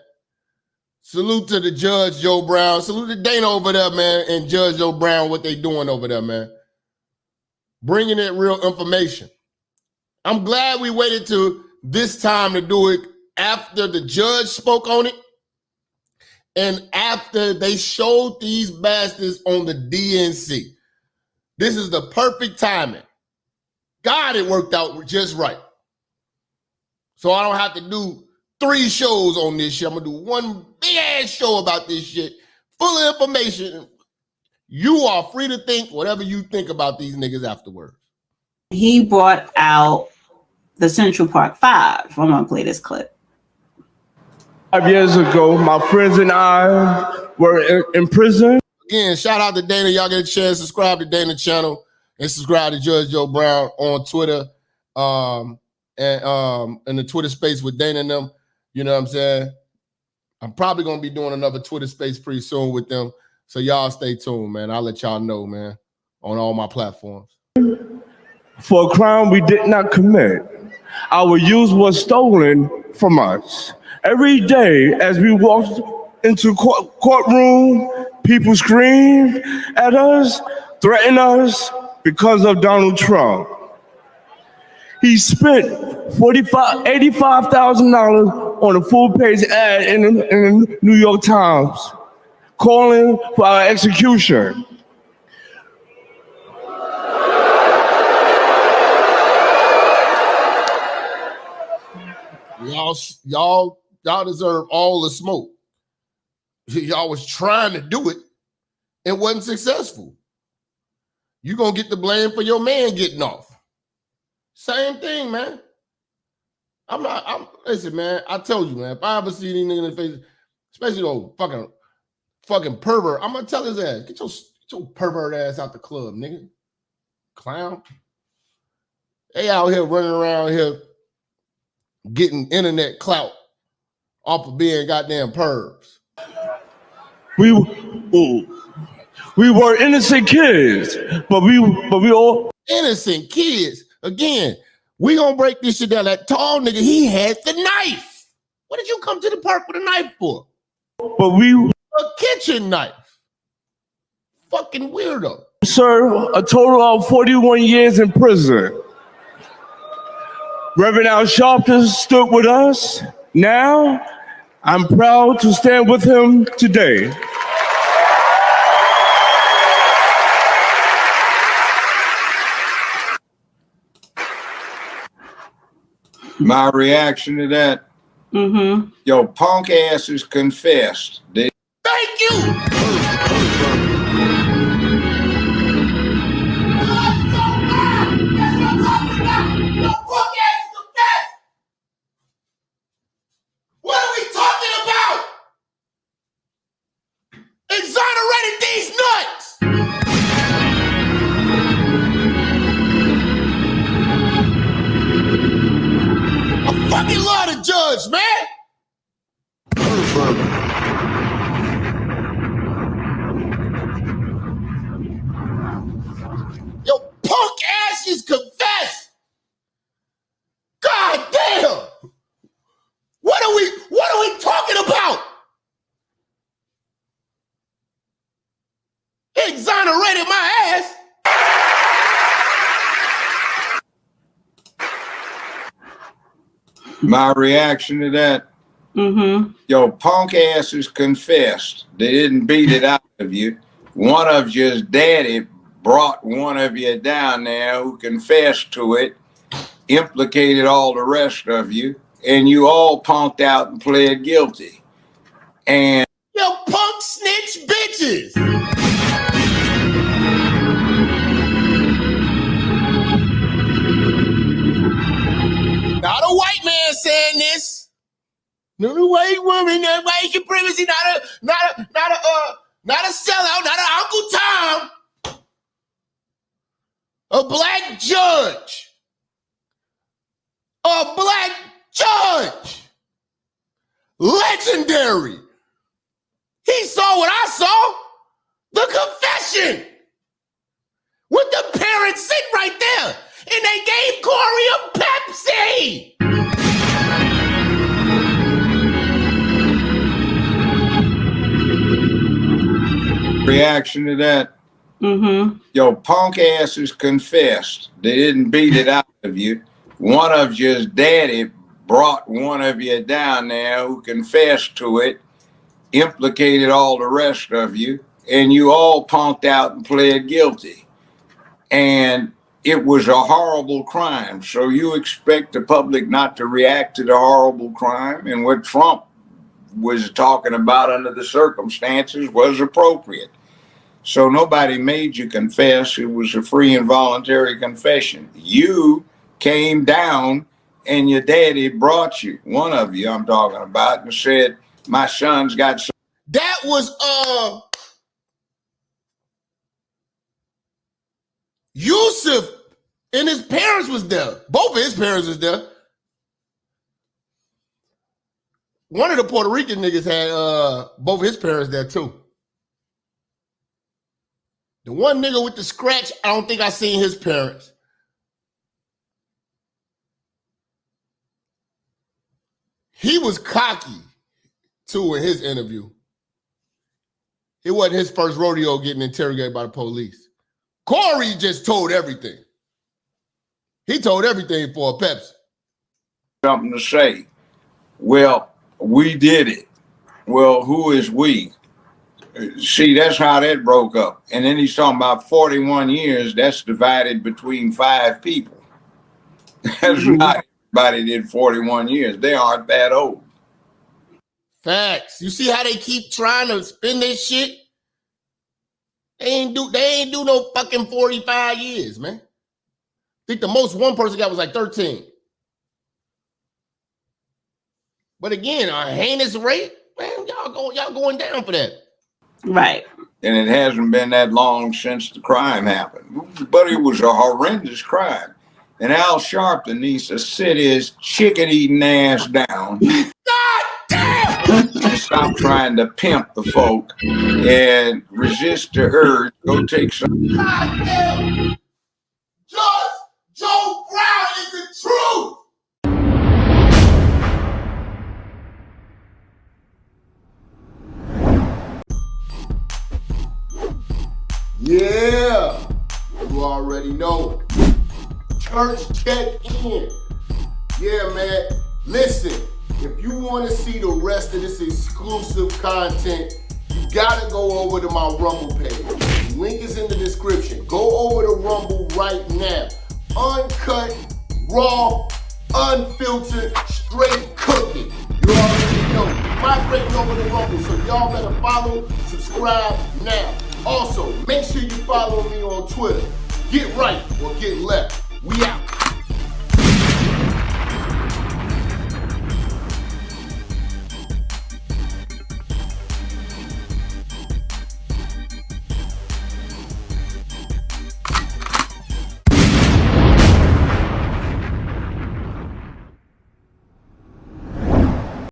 Salute to the Judge Joe Brown. Salute to Dana over there, man, and Judge Joe Brown, what they doing over there, man. Bringing in real information. I'm glad we waited to this time to do it after the judge spoke on it and after they showed these bastards on the DNC. This is the perfect timing. God, it worked out just right. So I don't have to do 3 shows on this shit. I'm gonna do one big ass show about this shit, full of information. You are free to think whatever you think about these niggas afterwards. He brought out the Central Park 5. I'm gonna play this clip. 5 years ago, my friends and I were in prison. Again, shout out to Dana. Y'all get a chance, subscribe to Dana channel and subscribe to Judge Joe Brown on Twitter and in the Twitter space with Dana and them. You know what I'm saying? I'm probably going to be doing another Twitter space pretty soon with them. So y'all stay tuned, man. I'll let y'all know, man, on all my platforms. For a crime we did not commit. Our youth was stolen from us. Every day as we walked into courtroom, people screamed at us, threatened us because of Donald Trump. He spent $85,000 on a full-page ad in the New York Times, calling for our execution. Y'all deserve all the smoke. Y'all was trying to do it and wasn't successful. You gonna get the blame for your man getting off. Same thing, man. Listen, man, I told you, man, if I ever see these niggas in the face, especially those fucking pervert, I'm gonna tell his ass, get your pervert ass out the club, nigga. Clown. They out here running around here getting internet clout off of being goddamn pervs. We were innocent kids, but we all innocent kids. Again, we gonna break this shit down. That tall nigga, he had the knife. What did you come to the park with a knife for? But a kitchen knife. Fucking weirdo. Serve a total of 41 years in prison. Reverend Al Sharpton stood with us. Now, I'm proud to stand with him today. My reaction to that, your punk asses confessed. Thank you! What are we talking about? Exonerated these nuts! I fucking love the judge, man! Yo, punk asses confess! God damn! What are we talking about? Exonerated my ass. My reaction to that, your punk asses confessed. They didn't beat it out of you. One of you's daddy brought one of you down there who confessed to it, implicated all the rest of you, and you all punked out and pled guilty. And yo, punk snitch bitches. Not a white man saying this. Not a white woman, not white supremacy, not a sellout, not an Uncle Tom. A black judge. A black judge. Legendary. He saw what I saw. The confession. With the parents sitting right there. And they gave Corey a Pepsi. reaction to that, your punk asses confessed. They didn't beat it out of you. One of you's daddy brought one of you down there who confessed to it, implicated all the rest of you, and you all punked out and pled guilty. And it was a horrible crime. So you expect the public not to react to the horrible crime, and what Trump was talking about under the circumstances was appropriate. So nobody made you confess. It was a free and voluntary confession. You came down and your daddy brought you, one of you I'm talking about, and said, my son's got some. That was Yusuf, and his parents was there. Both of his parents was there. One of the Puerto Rican niggas had both of his parents there too. The one nigga with the scratch, I don't think I seen his parents. He was cocky too in his interview. It wasn't his first rodeo getting interrogated by the police. Corey just told everything. He told everything for a Pepsi. Something to say. Well, we did it. Well, who is we? See, that's how that broke up. And then he's talking about 41 years, that's divided between 5 people. That's not Everybody did 41 years. They aren't that old. Facts. You see how they keep trying to spin this shit? They ain't do no fucking 45 years, man. I think the most one person got was like 13. But again, a heinous rape, man, y'all going down for that. Right. And it hasn't been that long since the crime happened. But it was a horrendous crime. And Al Sharpton needs to sit his chicken-eating ass down. God damn! And stop trying to pimp the folk and resist the urge. Go take some. God damn! Judge Joe Brown is the truth! Yeah, you already know. Church check in. Yeah, man. Listen, if you want to see the rest of this exclusive content, you gotta go over to my Rumble page. The link is in the description. Go over to Rumble right now. Uncut, raw, unfiltered, straight cooking. You already know. Migrating over to Rumble, so y'all better follow, subscribe now. Also, make sure you follow me on Twitter. Get right or get left. We out.